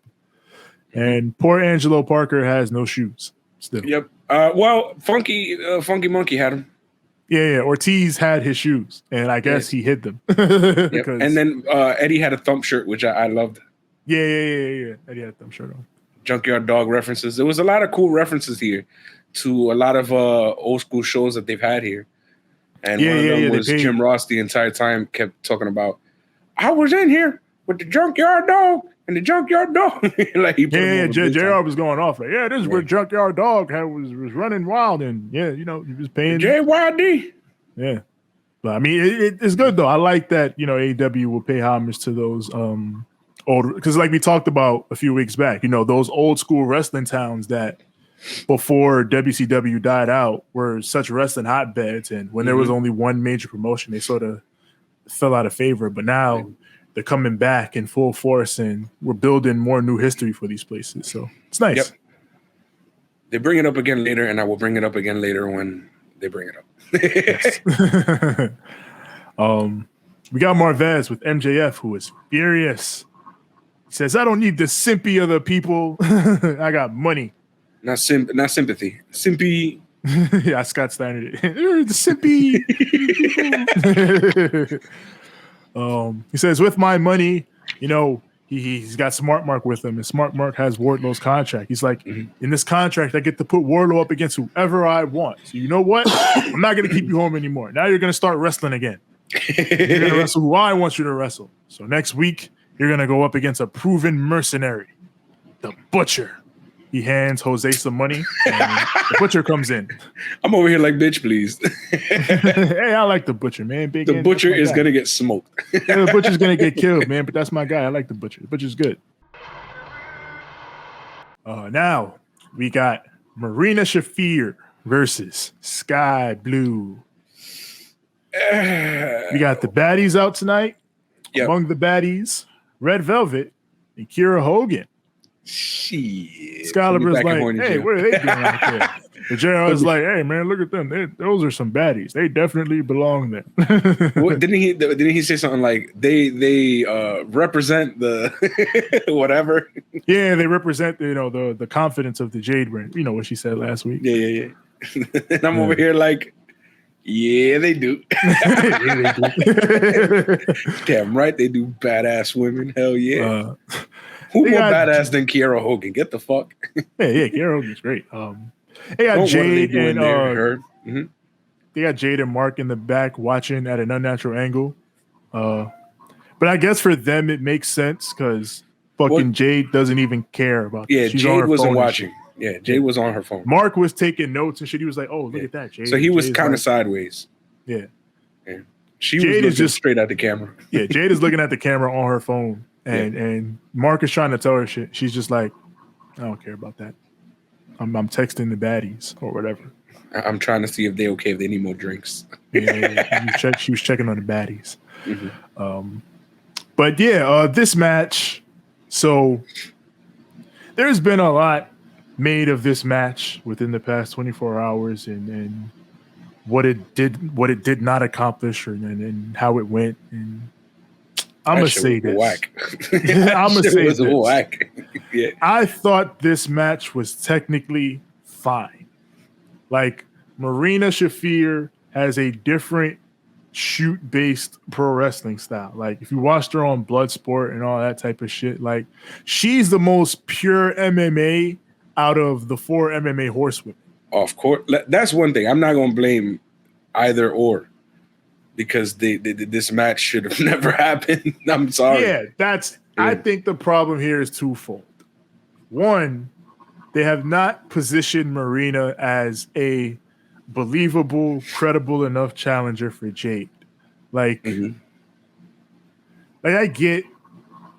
And poor Angelo Parker has no shoes still. Yep. Well, Funky Monkey had him. Yeah. Ortiz had his shoes, and I guess he hid them. Yep. And then Eddie had a thump shirt, which I loved. Yeah. Eddie had a thumb shirt on. Junkyard Dog references. There was a lot of cool references here to a lot of old school shows that they've had here. And one of them was Jim Ross the entire time kept talking about, I was in here with the Junkyard Dog and the Junkyard Dog. Like JR was going off. Like, this is where Junkyard Dog was running wild. And he was paying. JYD. Yeah. But I mean, it's good though. I like that, AEW will pay homage to those old, because like we talked about a few weeks back, those old school wrestling towns that before WCW died out were such wrestling hotbeds, and when there was only one major promotion, they sort of fell out of favor. But now they're coming back in full force, and we're building more new history for these places. So it's nice. Yep. They bring it up again later, and I will bring it up again later when they bring it up. We got Marvez with MJF, who is furious. He says, I don't need the simpy of the people. I got money. Not sympathy. Simpy. Yeah, Scott Steiner. The simpy. He says, with my money, he's got Smart Mark with him, and Smart Mark has Wardlow's contract. He's like, in this contract, I get to put Wardlow up against whoever I want. So you know what? I'm not going to keep you home anymore. Now you're going to start wrestling again. You're going to wrestle who I want you to wrestle. So next week, you're going to go up against a proven mercenary, the Butcher. He hands Jose some money, and the Butcher comes in. I'm over here like, bitch, please. Hey, I like the Butcher, man. The Butcher is going to get smoked. The Butcher's going to get killed, man, but that's my guy. I like the Butcher. The Butcher's good. Now, we got Marina Shafir versus Skye Blue. We got the baddies out tonight. Yep. Among the baddies, Red Velvet and Kiera Hogan. Shit. Excalibur's like, hey, what are they doing out there? The JR is like, hey, man, look at them. Those are some baddies. They definitely belong there. Didn't he say something like they represent the whatever? Yeah, they represent the confidence of the Jade brand. You know what she said last week. Yeah. And I'm over here like, yeah, they do. Damn right, they do. Badass women. Hell yeah. Who more badass than Kiera Hogan? Get the fuck. Yeah, Kiera Hogan's great. They got Jade and they got Jade and Mark in the back watching at an unnatural angle. But I guess for them it makes sense because Jade doesn't even care about. Yeah, Jade wasn't watching. Yeah, Jade was on her phone. Mark was taking notes and shit. He was like, "Oh, look at that, Jade." So he was kind of sideways. Yeah. She was looking just straight at the camera. Yeah, Jade is looking at the camera on her phone, and Mark is trying to tell her shit. She's just like, "I don't care about that. I'm texting the baddies or whatever. I'm trying to see if they're okay, if they need more drinks." She was checking on the baddies. But this match. So there's been a lot made of this match within the past 24 hours and what it did not accomplish and how it went. And I'm gonna say this. Whack. I'm gonna say this. Whack. Yeah. I thought this match was technically fine. Like Marina Shafir has a different shoot-based pro wrestling style. Like if you watched her on Bloodsport and all that type of shit, like she's the most pure MMA out of the 4 MMA horsewomen. Of course, that's one thing. I'm not gonna blame either or because this match should have never happened. I'm sorry. Yeah, I think the problem here is twofold. One, they have not positioned Marina as a believable, credible enough challenger for Jade. Like I get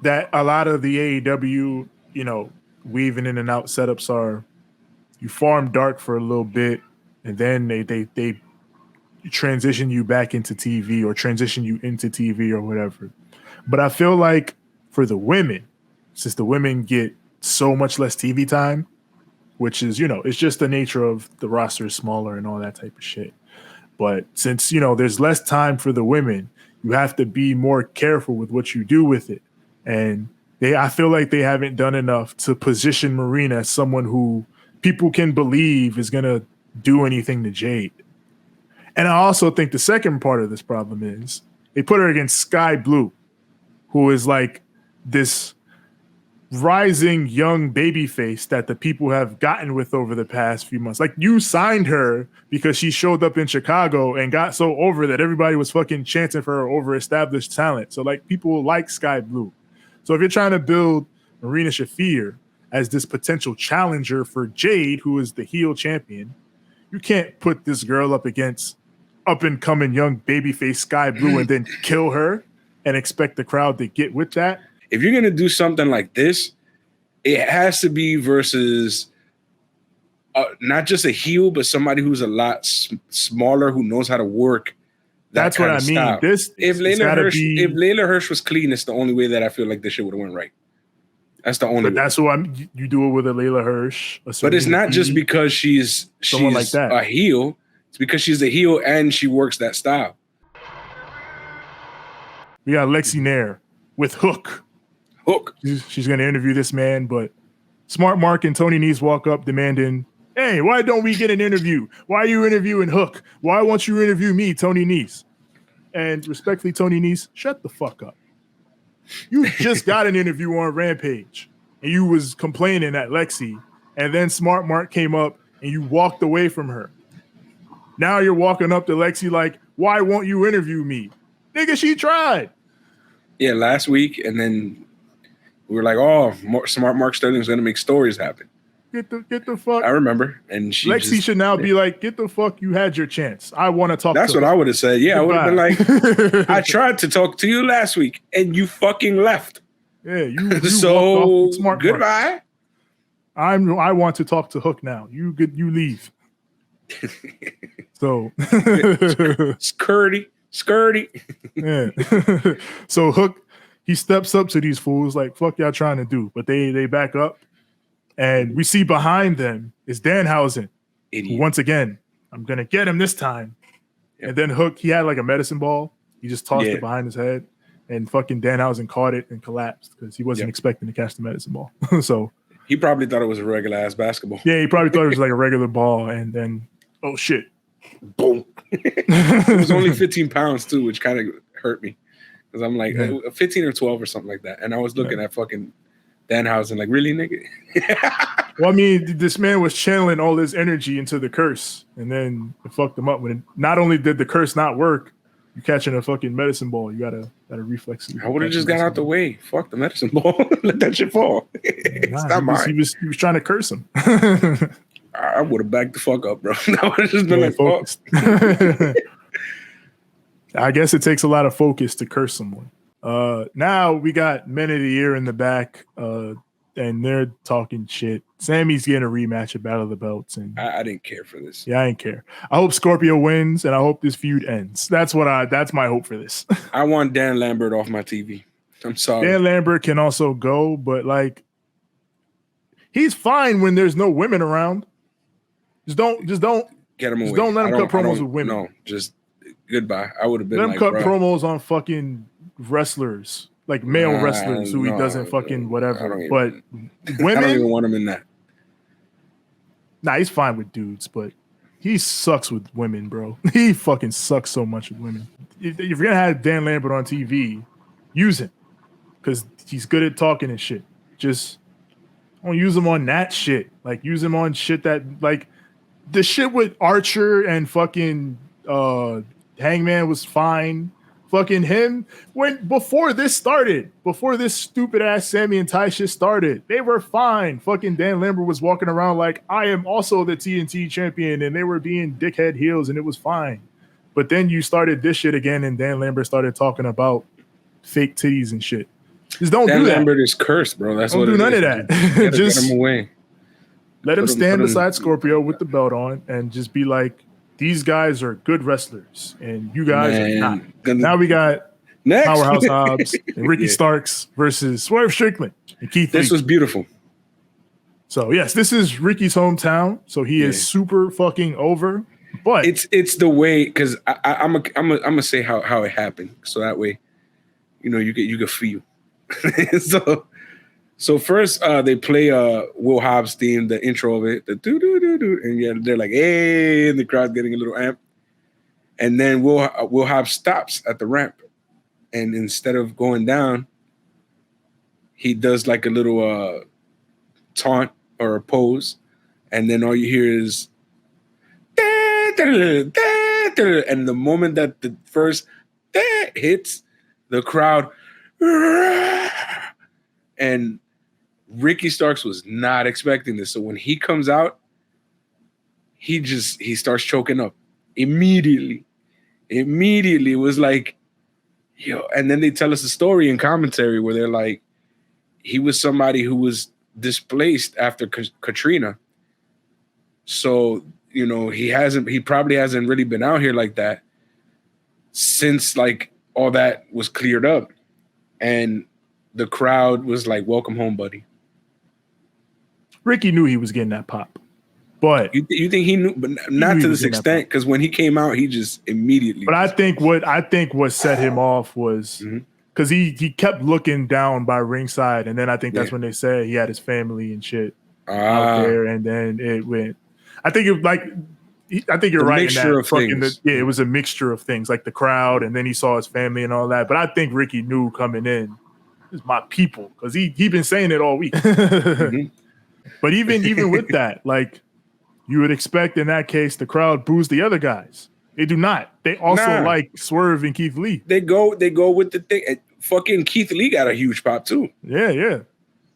that a lot of the AEW, weaving in and out setups are you farm dark for a little bit and then they transition you back into TV or transition you into TV or whatever. But I feel like for the women, since the women get so much less TV time which is, it's just the nature of the roster is smaller and all that type of shit. But since, there's less time for the women, you have to be more careful with what you do with it. And I feel like they haven't done enough to position Marina as someone who people can believe is going to do anything to Jade. And I also think the second part of this problem is they put her against Skye Blue, who is like this rising young babyface that the people have gotten with over the past few months. Like, you signed her because she showed up in Chicago and got so over that everybody was fucking chanting for her over established talent. So like, people like Skye Blue. So if you're trying to build Marina Shafir as this potential challenger for Jade, who is the heel champion, you can't put this girl up against up and coming young babyface Skye Blue and then kill her and expect the crowd to get with that. If you're going to do something like this, it has to be versus not just a heel, but somebody who's a lot smaller, who knows how to work. That's what I mean. Style. If Layla Hirsch was clean, it's the only way that I feel like this shit would have went right. That's the only way. That's what you do it with a Layla Hirsch. But it's not just because she's like that. A heel. It's because she's a heel and she works that style. We got Lexi Nair with Hook. She's going to interview this man, but Smart Mark and Toni Nese walk up demanding, hey, why don't we get an interview? Why are you interviewing Hook? Why won't you interview me, Toni Nese? And respectfully, Toni Nese, shut the fuck up. You just got an interview on Rampage, and you was complaining at Lexi, and then Smart Mark came up, and you walked away from her. Now you're walking up to Lexi like, why won't you interview me? Nigga, she tried. Yeah, last week, and then we were like, oh, Smart Mark Sterling's going to make stories happen. Get the fuck. I remember. And Lexi should now be like, get the fuck, you had your chance. I want to talk That's to what her. I would have said. Yeah, goodbye. I would have been like, I tried to talk to you last week, and you fucking left. Yeah, you so Smart goodbye. Mark. I want to talk to Hook now. You leave. So skirty. Yeah. So Hook, he steps up to these fools like, fuck y'all trying to do, but they back up, and we see behind them is Danhausen. Idiot. Once again, I'm gonna get him this time. Yep. And then Hook, he had like a medicine ball. He just tossed it behind his head, and fucking Danhausen caught it and collapsed because he wasn't expecting to catch the medicine ball. So he probably thought it was a regular ass basketball. Yeah, he probably thought it was like a regular ball, and then oh shit, boom! It was only 15 pounds too, which kind of hurt me because I'm like 15 or 12 or something like that, and I was looking at fucking Danhausen like, really, nigga? Well, I mean, this man was channeling all his energy into the curse, and then it fucked him up. When not only did the curse not work, you catching a fucking medicine ball, you gotta reflex. I would have just got out the way. Fuck the medicine ball. Let that shit fall. It's not mine. He was trying to curse him. I would have backed the fuck up, bro. I would have just been like, focused. I guess it takes a lot of focus to curse someone. Now we got Men of the Year in the back, and they're talking shit. Sammy's getting a rematch at Battle of the Belts, and I didn't care for this. Yeah, I didn't care. I hope Scorpio wins, and I hope this feud ends. That's my hope for this. I want Dan Lambert off my TV. I'm sorry. Dan Lambert can also go, but like, he's fine when there's no women around. Just don't get him away. Just don't let him cut promos with women. No, just goodbye. I would have been let him cut bro. promos on fucking wrestlers, like male wrestlers who he doesn't fucking whatever. But women, I don't even want him in that. Nah, he's fine with dudes, but he sucks with women, bro. He fucking sucks so much with women. If you're gonna have Dan Lambert on TV, use him because he's good at talking and shit. Just don't use him on that shit. Like, use him on shit that, like, the shit with Archer and fucking Hangman was fine. Fucking him, before this stupid ass Sammy and Ty shit started, they were fine. Fucking Dan Lambert was walking around like, I am also the TNT champion, and they were being dickhead heels, and it was fine. But then you started this shit again, and Dan Lambert started talking about fake titties and shit. Just don't do that. Dan Lambert is cursed, bro. That's what it is. Don't do none of that. Just get him away. Let him stand beside Scorpio with the belt on, and just be like, these guys are good wrestlers, and you guys are not. Now we got Powerhouse Hobbs and Ricky Starks versus Swerve Strickland and Keith Lee. This was beautiful. So yes, this is Ricky's hometown. So he is super fucking over. But it's the way, because I'm gonna say how it happened, so that way, you can feel. So first they play Will Hobbs theme, the intro of it, the do do do do, and they're like, hey, and the crowd's getting a little amped, and then Will Hobbs stops at the ramp, and instead of going down, he does like a little taunt or a pose, and then all you hear is. And the moment that the first hits, the crowd, and Ricky Starks was not expecting this. So when he comes out, he starts choking up immediately. Immediately, it was like, yo. And then they tell us a story in commentary where they're like, he was somebody who was displaced after Katrina. So he probably hasn't really been out here like that since like all that was cleared up, and the crowd was like, welcome home, buddy. Ricky knew he was getting that pop, but you think he knew, but not to this extent, because when he came out, he just immediately. But I think what set him off was because he kept looking down by ringside, and then I think that's when they said he had his family and shit out there, and then it went. I think you're right in that. It was a mixture of things, like the crowd, and then he saw his family and all that. But I think Ricky knew coming in, this is my people, because he been saying it all week. But even with that, like you would expect in that case, the crowd boos the other guys. They do not. They also like Swerve and Keith Lee. They go with the thing. Fucking Keith Lee got a huge pop too. Yeah.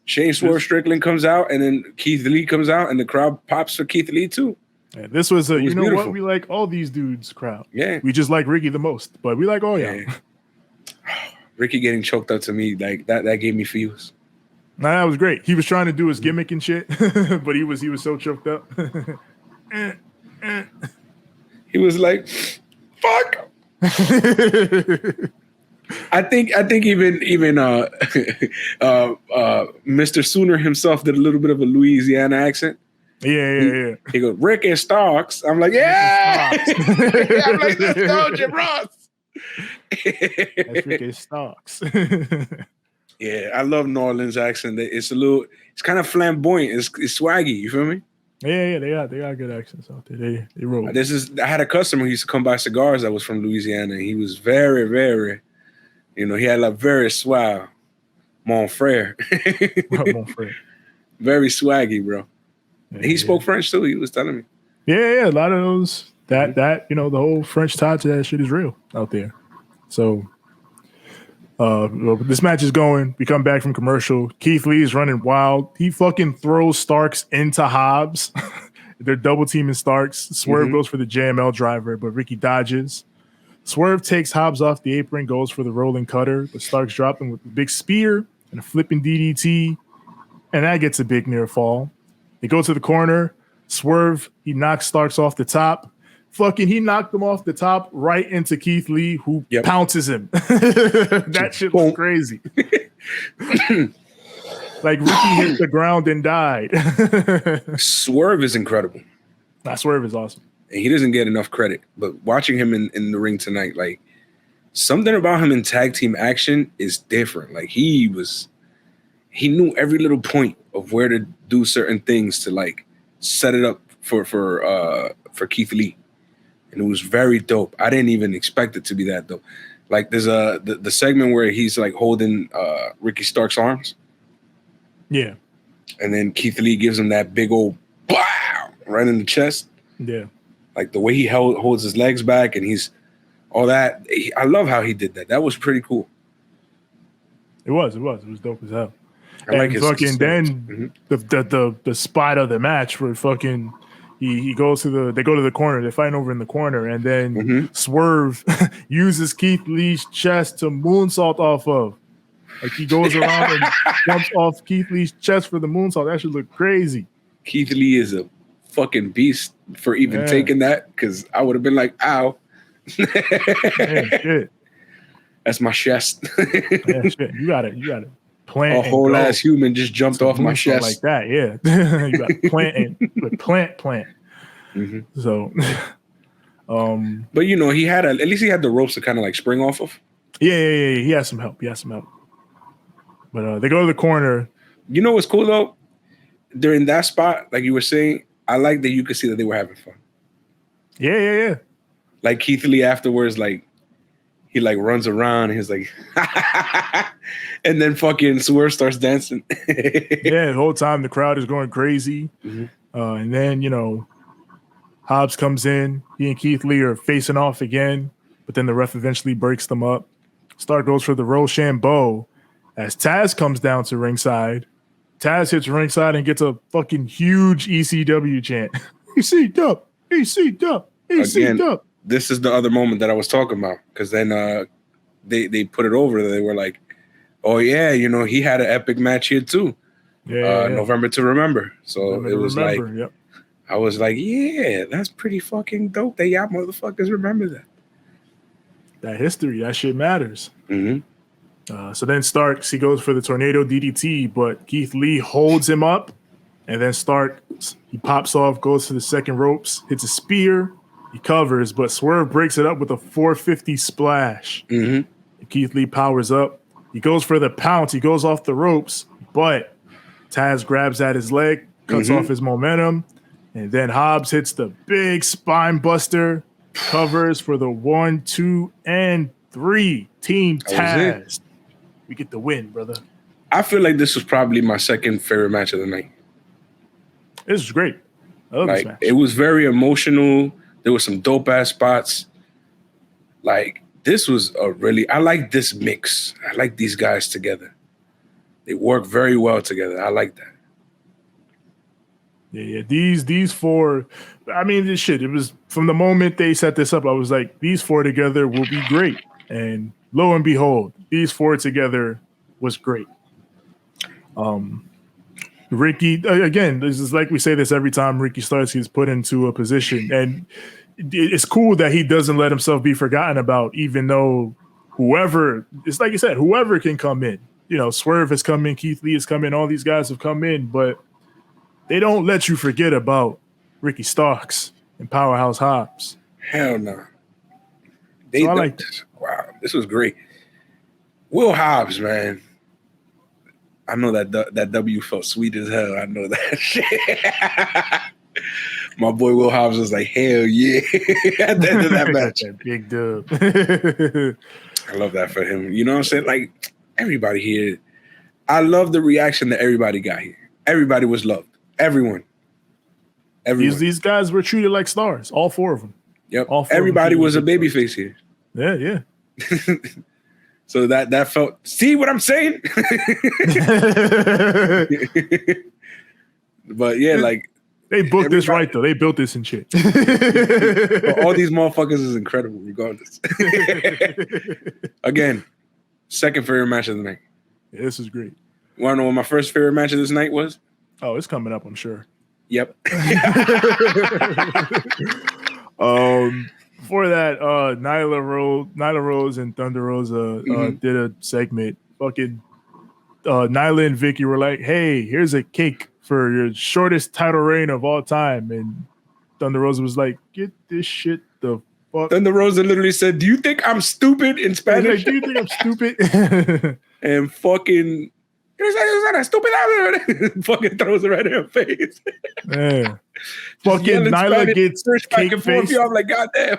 Shane Swerve Strickland comes out, and then Keith Lee comes out, and the crowd pops for Keith Lee too. Yeah, this was beautiful. What, we like all these dudes crowd. Yeah, we just like Ricky the most, but we like all y'all. Ricky getting choked up to me, like that gave me feels. Nah, that was great. He was trying to do his gimmick and shit, but he was so choked up. He was like, "Fuck." I think even Mr. Sooner himself did a little bit of a Louisiana accent. Yeah. He goes, Ricky Starks. I'm like, yeah. I'm like, let's go, Jim Ross. That's Ricky Starks. Yeah, I love New Orleans accent. It's kind of flamboyant. It's swaggy. You feel me? Yeah. They got good accents out there. They roll. I had a customer who used to come buy cigars that was from Louisiana, and he was very, very. He had a very swag, mon frere. Very swaggy, bro. Yeah, he spoke French too. He was telling me. Yeah. A lot of those that the whole French tie to that shit is real out there. So, this match is going. We come back from commercial. Keith Lee is running wild. He fucking throws Starks into Hobbs. They're double teaming Starks. Swerve goes for the JML driver, but Ricky dodges. Swerve takes Hobbs off the apron, goes for the rolling cutter, but Starks drop him with a big spear and a flipping DDT, and that gets a big near fall. They go to the corner. Swerve, he knocks Starks off the top. He knocked him off the top right into Keith Lee, who pounces him. That shit was crazy. Like Ricky hit the ground and died. Swerve is incredible. Swerve is awesome. And he doesn't get enough credit, but watching him in the ring tonight, like something about him in tag team action is different. Like he knew every little point of where to do certain things to like set it up for Keith Lee, and it was very dope. I didn't even expect it to be that dope. Like there's the segment where he's like holding Ricky Stark's arms, and then Keith Lee gives him that big old wow right in the chest. Yeah. Like the way he holds his legs back and he's all that. I love how he did that. That was pretty cool. It was dope as hell. I like his fucking then the spot of the match where fucking they go to the corner. They're fighting over in the corner, and then Swerve uses Keith Lee's chest to moonsault off of. Like he goes around and jumps off Keith Lee's chest for the moonsault. That should look crazy. Keith Lee is a fucking beast for even taking that, because I would have been like, ow. Shit. That's my chest. Shit. You got it. plant. A whole ass human just jumped off my chest like that. Yeah, you got plant and plant. Mm-hmm. So, but you know, at least he had the ropes to kind of like spring off of. Yeah. He has some help. But they go to the corner. You know what's cool though? During that spot, like you were saying, I like that you could see that they were having fun. Yeah. Like Keith Lee afterwards, like he like runs around and he's like, and then fucking Swerve starts dancing. Yeah, the whole time the crowd is going crazy. Mm-hmm. And then, you know, Hobbs comes in. He and Keith Lee are facing off again, but then the ref eventually breaks them up. Stark goes for the Rochambeau as Taz comes down to ringside. Taz hits ringside and gets a fucking huge ECW chant. ECW, ECW, ECW. Again, this is the other moment that I was talking about, because then they put it over. They were like, oh yeah, you know, he had an epic match here too. Yeah. November to Remember. So it was like, yep. I was like, yeah, that's pretty fucking dope that y'all motherfuckers remember that. That history, that shit matters. Mm-hmm. So then Starks, he goes for the tornado DDT, but Keith Lee holds him up, and then Starks, he pops off, goes to the second ropes, hits a spear, he covers, but Swerve breaks it up with a 450 splash. Mm-hmm. Keith Lee powers up. He goes for the pounce. He goes off the ropes, but Taz grabs at his leg, cuts off his momentum, and then Hobbs hits the big spine buster, covers for the 1, 2, and 3. Team Taz. We get the win, brother. I feel like this was probably my second favorite match of the night. This was great. I love this match. It was very emotional. There were some dope ass spots. Like, this was I like this mix. I like these guys together. They work very well together. I like that. Yeah. These four, I mean, this shit, it was from the moment they set this up, I was like, these four together will be great. And lo and behold, these four together was great. Ricky, again, this is like we say this every time Ricky starts, he's put into a position. And it's cool that he doesn't let himself be forgotten about, even though it's like you said, whoever can come in. You know, Swerve has come in, Keith Lee has come in, all these guys have come in, but they don't let you forget about Ricky Starks and Powerhouse Hobbs. Hell no. I like this. Wow, this was great. Will Hobbs, man. I know that W felt sweet as hell. I know that shit. My boy Will Hobbs was like, hell yeah. At the end of that match. That big dub. I love that for him. You know what I'm saying? Like, everybody here. I love the reaction that everybody got here. Everybody was loved. Everyone. These guys were treated like stars. All four of them. Yep. Everybody was a babyface here. Yeah. So that felt. See what I'm saying? But yeah, like they booked this right though. They built this and shit. All these motherfuckers is incredible, regardless. Again, second favorite match of the night. Yeah, this is great. Want to know what my first favorite match of this night was? Oh, it's coming up, I'm sure. Yep. Before that, Nyla Rose and Thunder Rosa did a segment. Fucking Nyla and Vicky were like, "Hey, here's a cake for your shortest title reign of all time," and Thunder Rosa was like, "Get this shit the fuck." Thunder Rosa literally said, "Do you think I'm stupid?" in Spanish. Like, do you think I'm stupid? And fucking. Is that stupid? Fucking throws it right in her face. Yeah. Fucking Nyla gets cake face. I'm like, goddamn.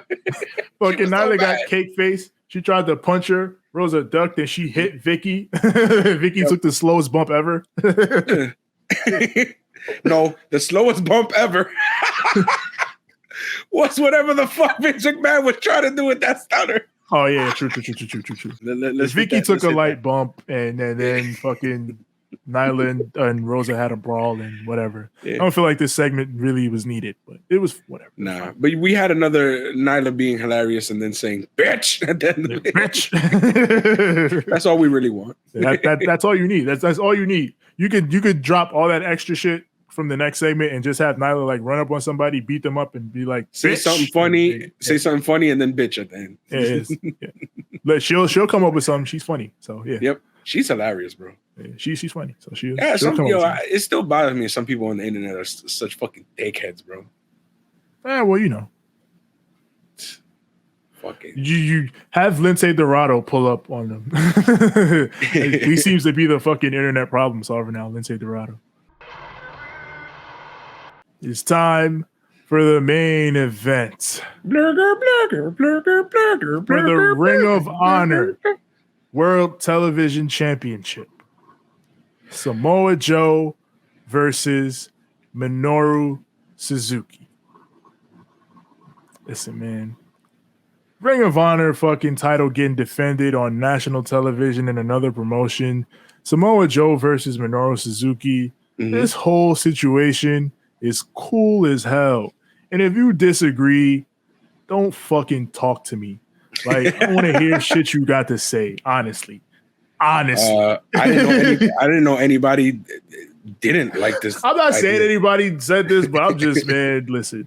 Fucking Nyla got cake face. She tried to punch her. Rosa ducked and she hit Vicky. Vicky took the slowest bump ever. No, the slowest bump ever was whatever the fuck Vince McMahon was trying to do with that stunner. Oh yeah, true. Vicky took a light bump, and then fucking Nyla and Rosa had a brawl and whatever. Yeah. I don't feel like this segment really was needed, but it was whatever. Nah, but we had another Nyla being hilarious and then saying "bitch" at the end of it. Bitch. That's all we really want. That's all you need. That's all you need. You could drop all that extra shit from the next segment and just have Nyla like run up on somebody, beat them up, and be like, say something funny, something funny, and then bitch at the end. Yeah. She'll come up with something. She's funny. So yeah. Yep. She's hilarious, bro. Yeah, she's funny. So she Yeah, it still bothers me. Some people on the internet are such fucking dickheads, bro. Well, you know. Fucking. You have Lince Dorado pull up on them. He seems to be the fucking internet problem solver now, Lince Dorado. It's time for the main event. For the Ring of Honor World Television Championship. Samoa Joe versus Minoru Suzuki. Listen, man. Ring of Honor fucking title getting defended on national television in another promotion. Samoa Joe versus Minoru Suzuki. Mm-hmm. This whole situation is cool as hell. And if you disagree, don't fucking talk to me. Like, I want to hear shit you got to say, honestly. I didn't know anybody didn't like this. I'm not saying anybody said this, but I'm just, man, listen.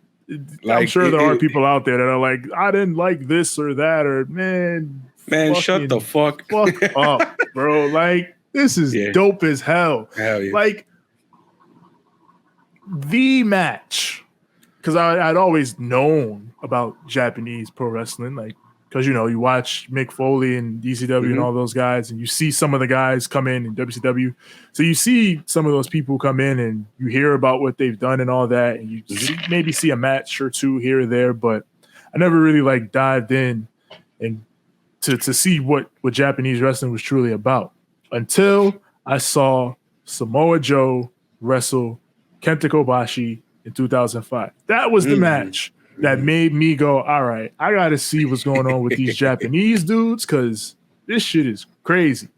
I'm sure there are people out there that are like, I didn't like this or that, or man, shut the fuck up, bro. Like, this is dope as hell. Hell yeah. Like, the match, because I'd always known about Japanese pro wrestling, like, because, you know, you watch Mick Foley and ECW and all those guys, and you see some of the guys come in WCW. So you see some of those people come in and you hear about what they've done and all that, and you maybe see a match or two here or there, but I never really like dived in and to see what Japanese wrestling was truly about until I saw Samoa Joe wrestle Kenta Kobashi in 2005. That was the match that made me go, all right, I got to see what's going on with these Japanese dudes because this shit is crazy.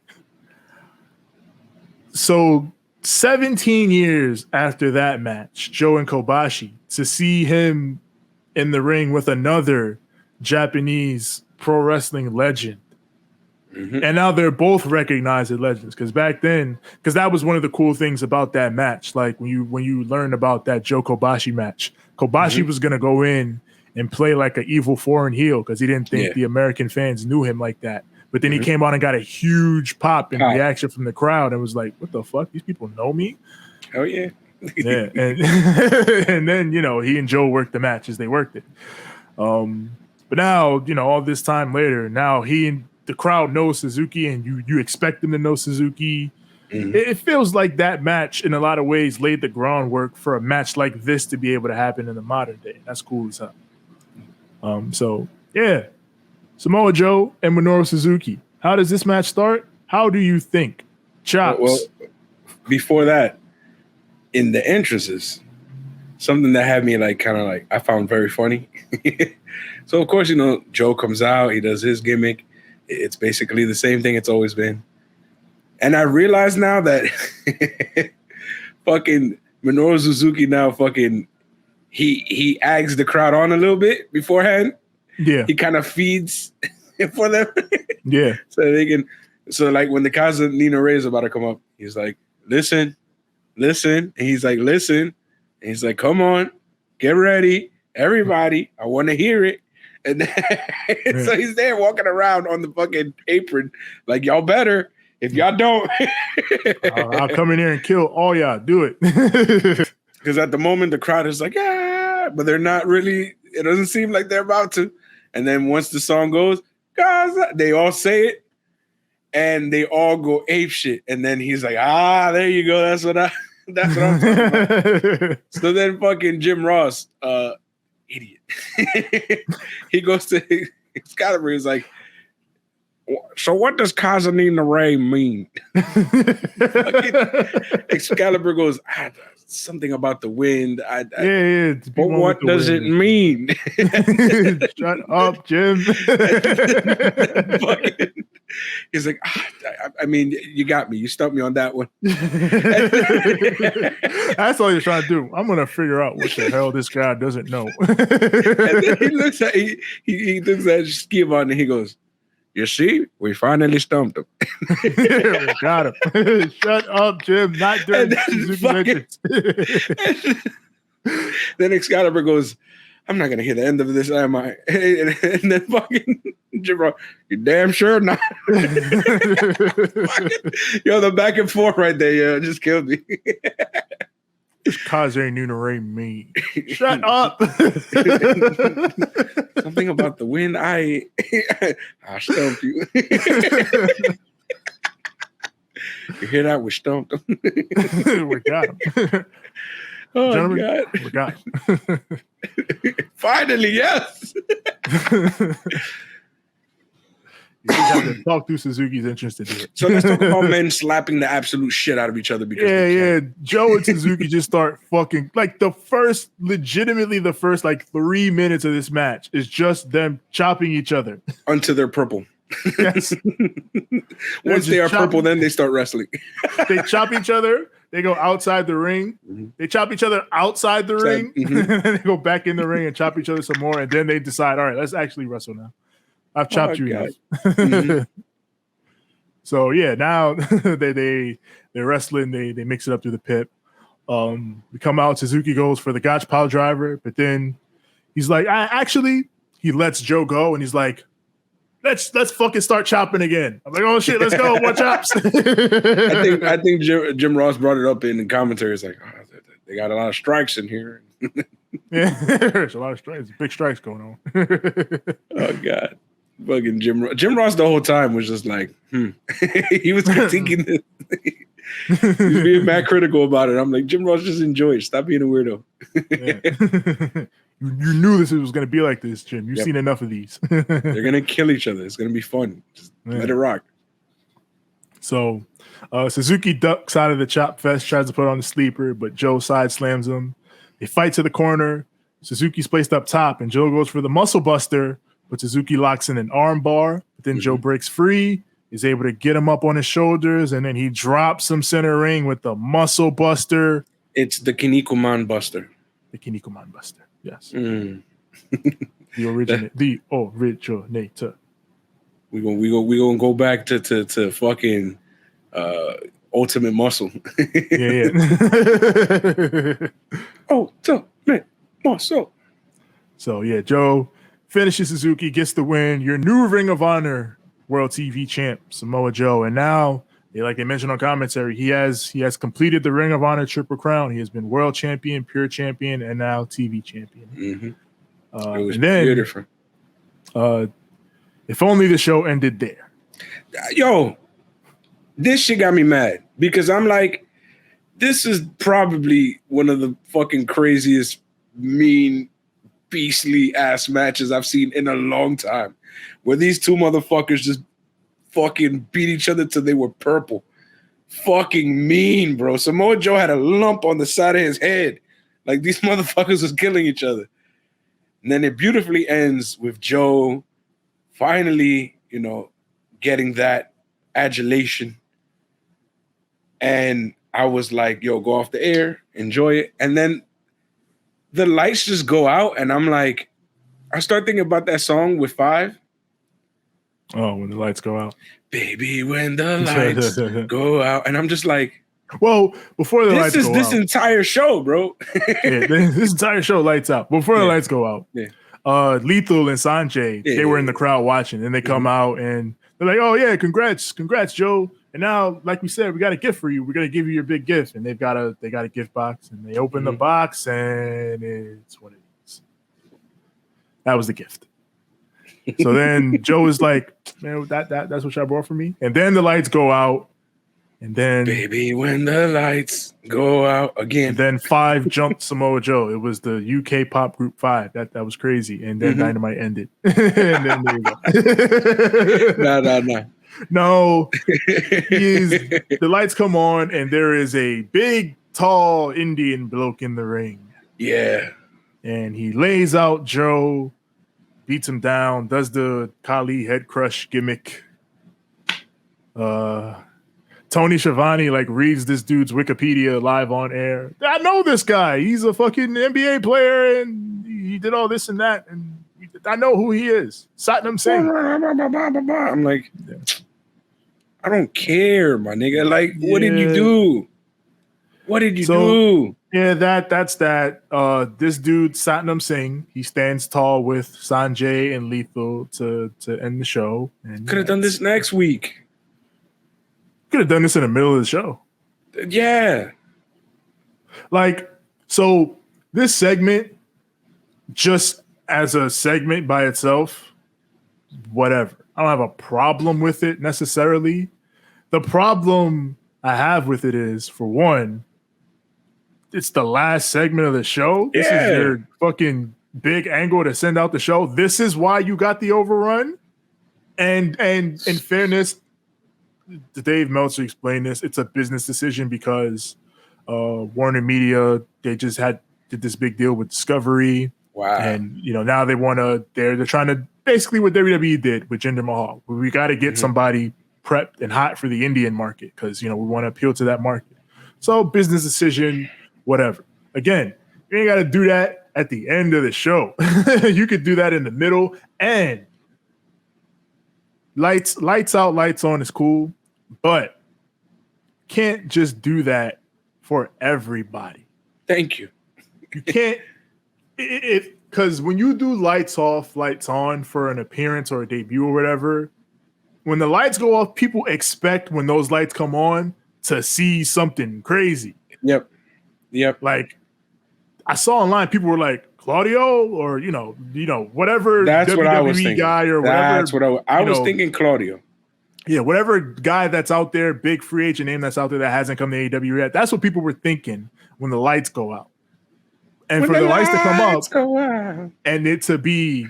So 17 years after that match, Joe and Kobashi, to see him in the ring with another Japanese pro wrestling legend. And now they're both recognized as legends because back then, because that was one of the cool things about that match. Like when you learn about that Joe Kobashi match, Kobashi was going to go in and play like an evil foreign heel because he didn't think the American fans knew him like that. But then he came on and got a huge pop and reaction from the crowd and was like, what the fuck? These people know me? Hell yeah. Yeah. And then, you know, he and Joe worked the match as they worked it. But now, you know, all this time later, now he and the crowd knows Suzuki and you expect them to know Suzuki. It feels like that match in a lot of ways laid the groundwork for a match like this to be able to happen in the modern day. That's cool as hell. So yeah, Samoa Joe and Minoru Suzuki. How does this match start? How do you think? Chops. Well, before that, in the entrances, something that had me like kind of like I found very funny. So of course, you know, Joe comes out, he does his gimmick. It's basically the same thing it's always been. And I realize now that fucking Minoru Suzuki now fucking he eggs the crowd on a little bit beforehand. Yeah. He kind of feeds for them. Yeah. So like when the Casa Nina Ray is about to come up, he's like, listen. And he's like, listen. And he's like, come on, get ready. Everybody, I want to hear it. And then, so he's there walking around on the fucking apron, like, y'all better. If y'all don't, I'll come in here and kill all y'all. Do it. Because at the moment, the crowd is like, but they're not really, it doesn't seem like they're about to. And then once the song goes, guys, they all say it and they all go ape shit. And then he's like, there you go. That's what I'm talking about. So then fucking Jim Ross, idiot. He goes to Excalibur. He's like, so what does Casanina Ray mean? Excalibur goes, something about the wind. But what does it mean? Shut up, Jim. He's like, I mean, you got me. You stumped me on that one. That's all you're trying to do. I'm gonna figure out what the hell this guy doesn't know. And then he looks at Skye and he goes, you see, we finally stumped him. We got him. Shut up, Jim. Not during Then Excalibur goes, I'm not gonna hear the end of this, am I? And then fucking Jim Ross, you damn sure not. Yo, the back and forth right there, yo, just killed me. Kaze Nunare me. Shut up. Something about the wind. I stumped you. You hear that? We stumped him. We got him. Oh, Gentlemen, God. we got him. Finally, yes. You just have to talk through Suzuki's entrance to do it. So let's talk about men slapping the absolute shit out of each other because yeah. Joe and Suzuki just start fucking like legitimately the first like 3 minutes of this match is just them chopping each other until they're purple. Yes. Once they are purple, then they start wrestling. They chop each other. They go outside the ring. Mm-hmm. They chop each other outside the ring. Mm-hmm. And then they go back in the ring and chop each other some more. And then they decide, all right, let's actually wrestle now. I've chopped you enough. Mm-hmm. So yeah, now they're wrestling. They mix it up through the pit. We come out. Suzuki goes for the gotch pile driver, but then he's like, he lets Joe go, and he's like, let's fucking start chopping again. I'm like, oh shit, let's go. What chops? I think Jim Ross brought it up in the commentary. It's like, oh, they got a lot of strikes in here. Yeah, there's a lot of strikes, big strikes going on. Oh God. Fucking Jim Ross the whole time was just like, he was critiquing this. He was being mad critical about it. I'm like, Jim Ross, just enjoy it. Stop being a weirdo. Yeah. You knew this was going to be like this, Jim. You've seen enough of these. They're going to kill each other. It's going to be fun. Just let it rock. So Suzuki ducks out of the chop fest, tries to put on the sleeper, but Joe side slams him. They fight to the corner. Suzuki's placed up top, and Joe goes for the muscle buster, but Suzuki locks in an arm bar. But then Joe breaks free, is able to get him up on his shoulders, and then he drops him center ring with the muscle buster. It's the Kinnikuman buster. The Kinnikuman buster, yes. The originator. We gonna go back to fucking Ultimate Muscle. Yeah. Ultimate Muscle. So yeah, Joe finishes Suzuki, gets the win. Your new Ring of Honor World TV champ, Samoa Joe. And now, like they mentioned on commentary, he has completed the Ring of Honor Triple Crown. He has been world champion, pure champion, and now TV champion. Mm-hmm. It was beautiful. If only the show ended there. Yo, this shit got me mad because I'm like, this is probably one of the fucking craziest, mean, beastly ass matches I've seen in a long time, where these two motherfuckers just fucking beat each other till they were purple. Fucking mean, bro. Samoa Joe had a lump on the side of his head. Like these motherfuckers was killing each other. And then it beautifully ends with Joe finally, getting that adulation. And I was like, yo, go off the air, enjoy it. And then the lights just go out, and I'm like, I start thinking about that song with Five. Oh, when the lights go out. Baby, when the lights go out. And I'm just like, well, before the lights go out. This is this entire show, bro. Yeah, this entire show lights out. Before the lights go out. Yeah. Lethal and Sanjay, they were in the crowd watching, and they come out, and they're like, oh, yeah, congrats, Joe. And now, like we said, we got a gift for you. We're gonna give you your big gift, and they got a gift box, and they open the box, and it's what it is. That was the gift. So then Joe is like, man, that's what y'all brought for me. And then the lights go out, and then baby, when the lights go out again. And then Five jumped Samoa Joe. It was the UK pop group Five. That was crazy. And then Dynamite ended. And then there you go. No. No, the lights come on, and there is a big, tall Indian bloke in the ring. Yeah. And he lays out Joe, beats him down, does the Kali head crush gimmick. Tony Schiavone reads this dude's Wikipedia live on air. I know this guy. He's a fucking NBA player, and he did all this and that, and I know who he is. Satnam Singh. I'm like, I don't care, my nigga. Like, what did you do? What did you do? Yeah, that's that. This dude, Satnam Singh, he stands tall with Sanjay and Lethal to end the show. And Could have done this next week. Could have done this in the middle of the show. Yeah. Like, so this segment, just as a segment by itself, whatever. I don't have a problem with it necessarily. The problem I have with it is, for one, it's the last segment of the show. This is your fucking big angle to send out the show. This is why you got the overrun. And in fairness, Dave Meltzer explained this. It's a business decision because Warner Media, they just did this big deal with Discovery. Wow. And now they want to. They're trying to basically what WWE did with Jinder Mahal. We got to get somebody prepped and hot for the Indian market because we want to appeal to that market. So business decision. Whatever. Again, you ain't got to do that at the end of the show. You could do that in the middle. And lights out, lights on is cool, but can't just do that for everybody. Thank you. You can't, because when you do lights off, lights on for an appearance or a debut or whatever, when the lights go off, people expect when those lights come on to see something crazy. Yep. Like, I saw online, people were like, Claudio, or whatever. That's WWE what I was thinking. Guy or whatever. That's what I was thinking. Claudio. Yeah, whatever guy that's out there, big free agent name that's out there that hasn't come to AEW yet. That's what people were thinking when the lights go out, and when for the lights to come up, and it to be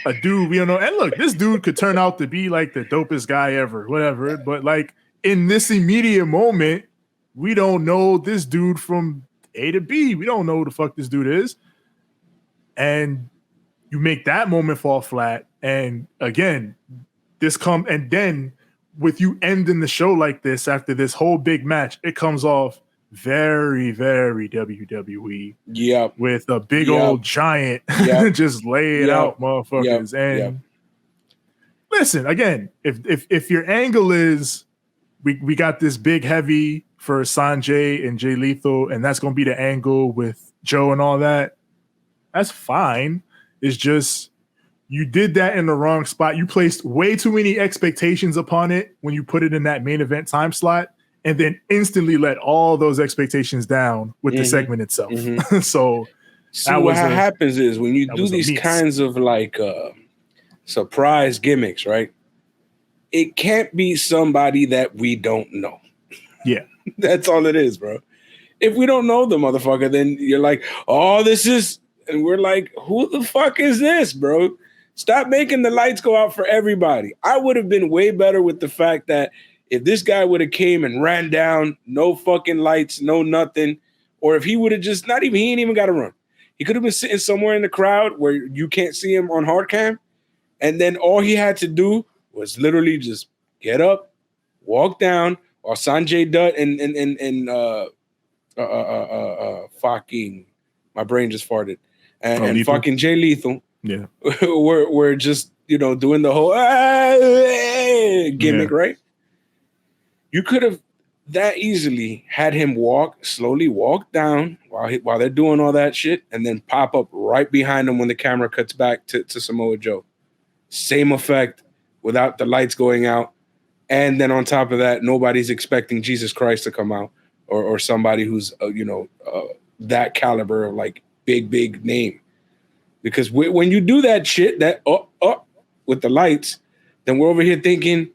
a dude we don't know. And look, this dude could turn out to be like the dopest guy ever, whatever. But like in this immediate moment, we don't know this dude from A to B. We don't know who the fuck this dude is. And you make that moment fall flat. And again, and then with you ending the show like this after this whole big match, it comes off very, very WWE. Yep. With a big old giant just lay it out, motherfuckers. And listen, again, if your angle is we got this big heavy for Sanjay and Jay Lethal, and that's going to be the angle with Joe and all that, that's fine. It's just you did that in the wrong spot. You placed way too many expectations upon it when you put it in that main event time slot, and then instantly let all those expectations down with the segment itself. So what happens is when you do these kinds of like surprise gimmicks, right? It can't be somebody that we don't know. Yeah. That's all it is, bro. If we don't know the motherfucker, then you're like, oh, this is, and we're like, who the fuck is this, bro? Stop making the lights go out for everybody. I would have been way better with the fact that if this guy would have came and ran down, no fucking lights, no nothing, or if he would have just, he ain't even got to run. He could have been sitting somewhere in the crowd where you can't see him on hard cam, and then all he had to do was literally just get up, walk down, or Sanjay Dutt and fucking, my brain just farted, and fucking Jay Lethal, we're just doing the whole gimmick, right? You could have that easily had him slowly walk down while they're doing all that shit, and then pop up right behind him when the camera cuts back to Samoa Joe. Same effect without the lights going out. And then on top of that, nobody's expecting Jesus Christ to come out or somebody who's, that caliber of like big name. Because when you do that shit, that with the lights, then we're over here thinking,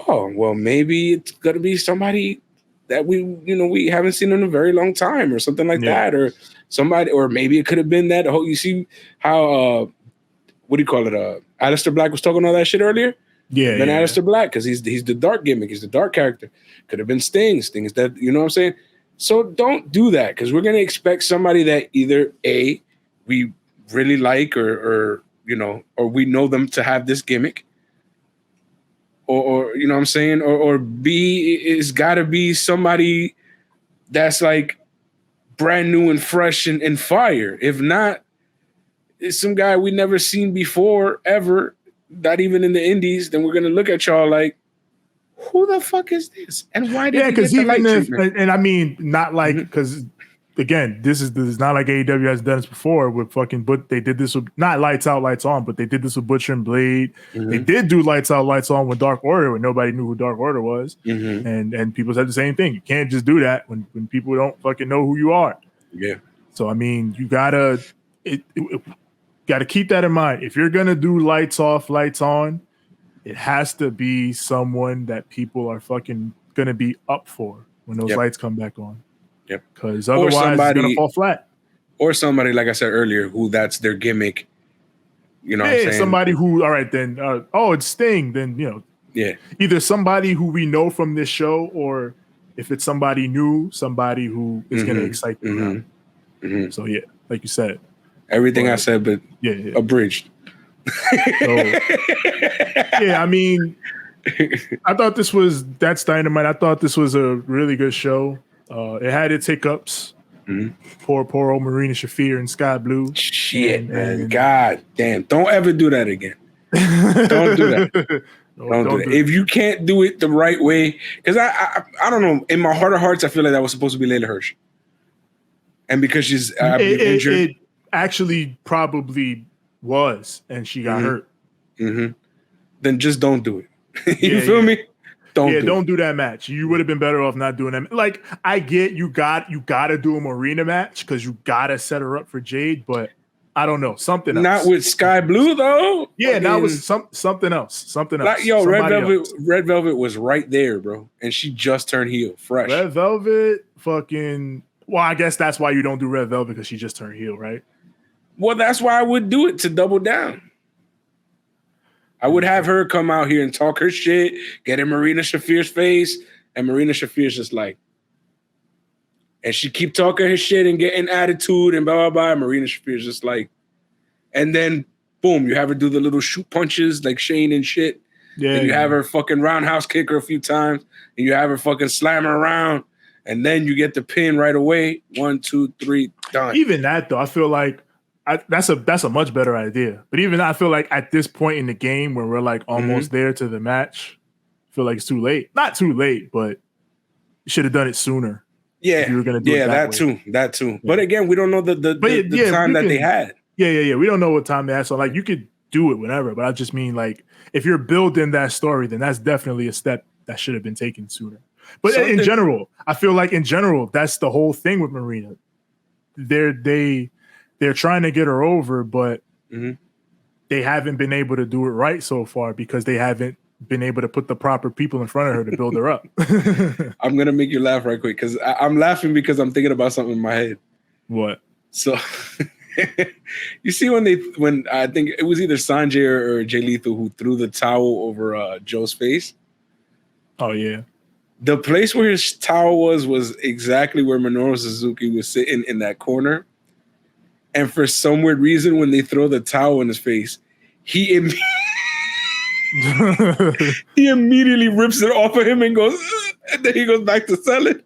oh, well, maybe it's going to be somebody that we haven't seen in a very long time or something like that. Or somebody, or maybe it could have been that whole, you see how, what do you call it? Aleister Black was talking all that shit earlier. Yeah. Then Aleister Black, because he's the dark gimmick. He's the dark character. Could have been Sting. Sting's that, you know what I'm saying? So don't do that, because we're going to expect somebody that either A, we really like or we know them to have this gimmick, or you know what I'm saying? Or B, it's got to be somebody that's like brand new and fresh and fire. If not, it's some guy we never seen before, ever, not even in the indies, then we're going to look at y'all like, who the fuck is this? And why did he get because the even light if, treatment? and I mean, not like, because again, this is not like AEW has done this before with fucking, but they did this with not lights out, lights on, but they did this with Butcher and Blade. They did do lights out, lights on with Dark Order when nobody knew who Dark Order was. And people said the same thing. You can't just do that when people don't fucking know who you are. Yeah. So I mean, you gotta keep that in mind. If you're gonna do lights off, lights on, it has to be someone that people are fucking gonna be up for when those lights come back on. Yep. Because otherwise it's gonna fall flat. Or somebody, like I said earlier, who that's their gimmick. You know what I'm saying? Somebody who, all right, then, it's Sting, then, you know. Yeah. Either somebody who we know from this show, or if it's somebody new, somebody who is going to excite the crowd. So, yeah, like you said. Everything I said, but abridged. So, yeah, I mean, I thought that's Dynamite. I thought this was a really good show. It had its hiccups. Poor old Marina, Shafir, and Skye Blue. Shit, man. God damn. Don't ever do that again. Don't do that. Don't do that. If you can't do it the right way, because I don't know, in my heart of hearts, I feel like that was supposed to be Layla Hirsch. And because she's injured. It actually probably was, and she got hurt. Then just don't do it. You feel me? Don't do that match. You would have been better off not doing that. Like, I get you got to do a Marina match because you got to set her up for Jade, but I don't know, something else. Not with Skye Blue though. Yeah, not with something else. Something else. Like, yo, Red Velvet was right there, bro, and she just turned heel, fresh. Red Velvet, fucking. Well, I guess that's why you don't do Red Velvet, because she just turned heel, right? Well, that's why I would do it, to double down. I would have her come out here and talk her shit, get in Marina Shafir's face, and Marina Shafir's just like, and she keep talking her shit and getting attitude and blah, blah, blah. And Marina Shafir's just like, and then boom, you have her do the little shoot punches like Shane and shit. Yeah. And you have her fucking roundhouse kick her a few times, and you have her fucking slam her around, and then you get the pin right away. 1, 2, 3, done. Even that though, I feel like that's a much better idea. But even I feel like at this point in the game where we're like almost there to the match, I feel like it's too late. Not too late, but you should have done it sooner. Yeah, you were gonna do it that too. Yeah. But again, we don't know the time that they had. Yeah. We don't know what time they had. So like, you could do it whenever. But I just mean, like, if you're building that story, then that's definitely a step that should have been taken sooner. But in general, I feel like that's the whole thing with Marina. They're trying to get her over, but they haven't been able to do it right so far because they haven't been able to put the proper people in front of her to build her up. I'm going to make you laugh right quick because I'm laughing because I'm thinking about something in my head. What? So you see when I think it was either Sanjay or Jay Lethal who threw the towel over Joe's face. Oh, yeah. The place where his towel was exactly where Minoru Suzuki was sitting in that corner. And for some weird reason, when they throw the towel in his face, he immediately rips it off of him and goes, and then he goes back to selling.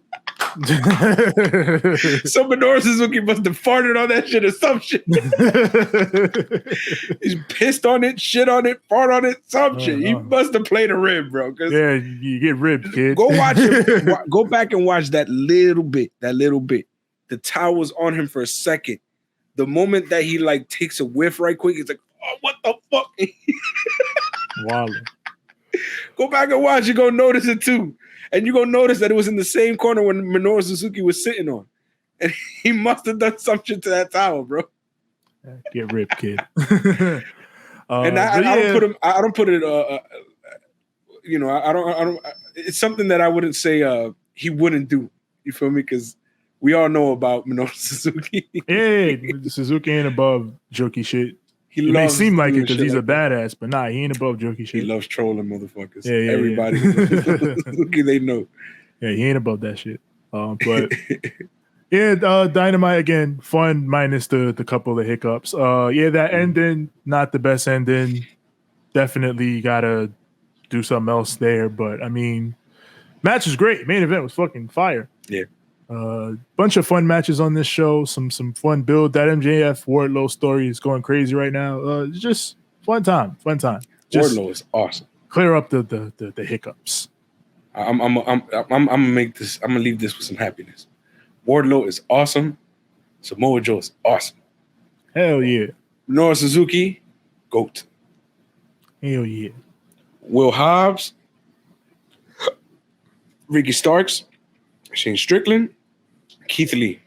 So Minoru Suzuki must have farted on that shit or some shit. He's pissed on it, shit on it, fart on it, some shit. He must have played a rib, bro. Yeah, you get ribbed, kid. Go watch it. Go back and watch that little bit. The towel was on him for a second. The moment that he like takes a whiff right quick, he's like, "Oh, what the fuck?" Wow. Go back and watch. You're gonna notice it too, and you're gonna notice that it was in the same corner when Minoru Suzuki was sitting on, and he must have done some shit to that towel, bro. Get ripped, kid. And I don't put him. I don't put it. I don't. It's something that I wouldn't say he wouldn't do. You feel me? Because we all know about Minoru Suzuki. Hey, Suzuki ain't above jokey shit. He may seem like it because he's a badass, but nah, he ain't above jokey shit. He loves trolling motherfuckers. Yeah, everybody. Suzuki, they know. Yeah, he ain't above that shit. But yeah, Dynamite again, fun minus the couple of hiccups. That ending, not the best ending. Definitely gotta do something else there. But I mean, match was great. Main event was fucking fire. Yeah. Bunch of fun matches on this show. Some fun build. That MJF Wardlow story is going crazy right now. Just fun time. Just Wardlow is awesome. Clear up the hiccups. I'm gonna make this. I'm gonna leave this with some happiness. Wardlow is awesome. Samoa Joe is awesome. Hell yeah. Minoru Suzuki, GOAT. Hell yeah. Will Hobbs, Ricky Starks, Shane Strickland, Keith Lee.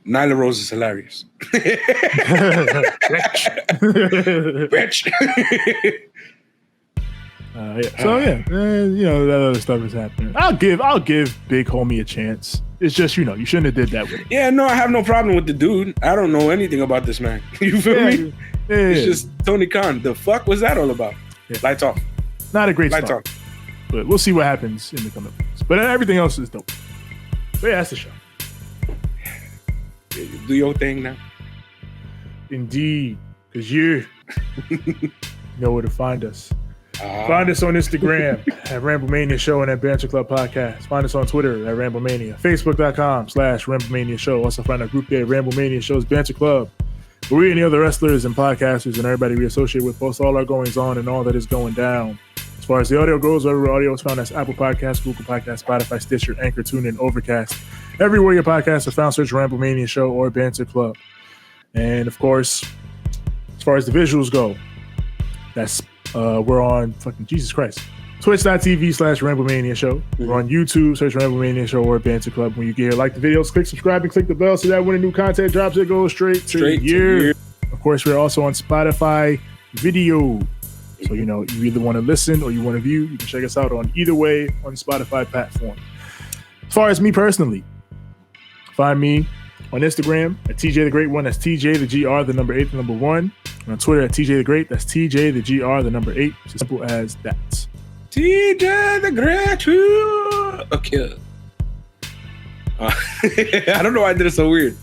Nyla Rose is hilarious. Bitch. So yeah, that other stuff is happening. I'll give Big Homie a chance. It's just you shouldn't have did that with him. Yeah, no, I have no problem with the dude. I don't know anything about this man. You feel me? Yeah. It's just Tony Khan. The fuck was that all about? Yeah. Lights off. Not a great Lights start, off. but we'll see what happens in the coming weeks. But everything else is dope. But yeah, that's the show. Do your thing now. Indeed, because you know where to find us. Find us on Instagram at Ramblemania Show and at Banter Club Podcast. Find us on Twitter at Ramblemania. Facebook.com/Ramblemania Show. Also find our group there at Ramblemania Show's Banter Club, where we and the other wrestlers and podcasters and everybody we associate with post all our goings on and all that is going down. As far as the audio goes, wherever audio is found, that's Apple Podcasts, Google Podcasts, Spotify, Stitcher, Anchor, TuneIn, Overcast. Everywhere your podcasts are found, search Ramblemania Show or Banter Club. And of course, as far as the visuals go, that's we're on fucking Jesus Christ. Twitch.tv/Ramblemania Show. We're on YouTube, search Ramblemania Show or Banter Club. When you get here, like the videos, click subscribe and click the bell so that when a new content drops, it goes straight to you. Of course, we're also on Spotify video. So, you either want to listen or you want to view, you can check us out on either way on the Spotify platform. As far as me personally, find me on Instagram at TJ the Great One. That's TJ the GR, the number 8, the number 1. And on Twitter at TJ the Great. That's TJ the GR, the number 8. It's as simple as that. TJ the Great. Okay. I don't know why I did it so weird.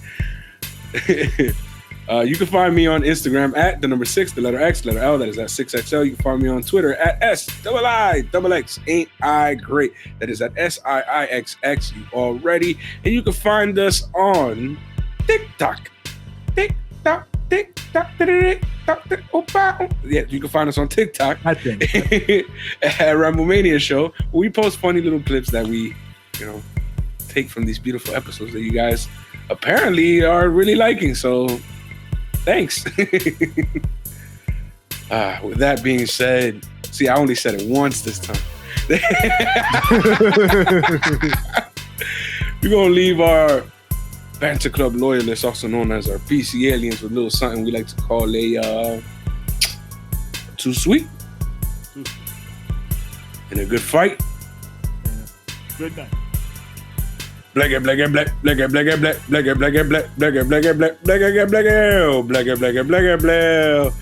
You can find me on Instagram at the number 6, the letter X, letter L. That is at 6XL. You can find me on Twitter at SIIXX. Ain't I great? That is at SIIXX. You already. And you can find us on TikTok. TikTok. Yeah, you can find us on TikTok at Ramblemania Show. We post funny little clips that we, take from these beautiful episodes that you guys apparently are really liking. So thanks. With that being said, see, I only said it once this time. We're going to leave our Banter Club loyalists, also known as our PC aliens, with a little something we like to call a too sweet. In a good fight. Good night. Black, black, black, black, black, black, black, black, black, black, black, black, black, black, black.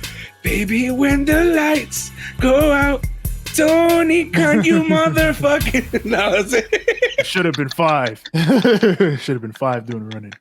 Baby, when the lights go out, Tony, can you motherfucking? No, that's it. Should have been 5. Should have been 5 doing running.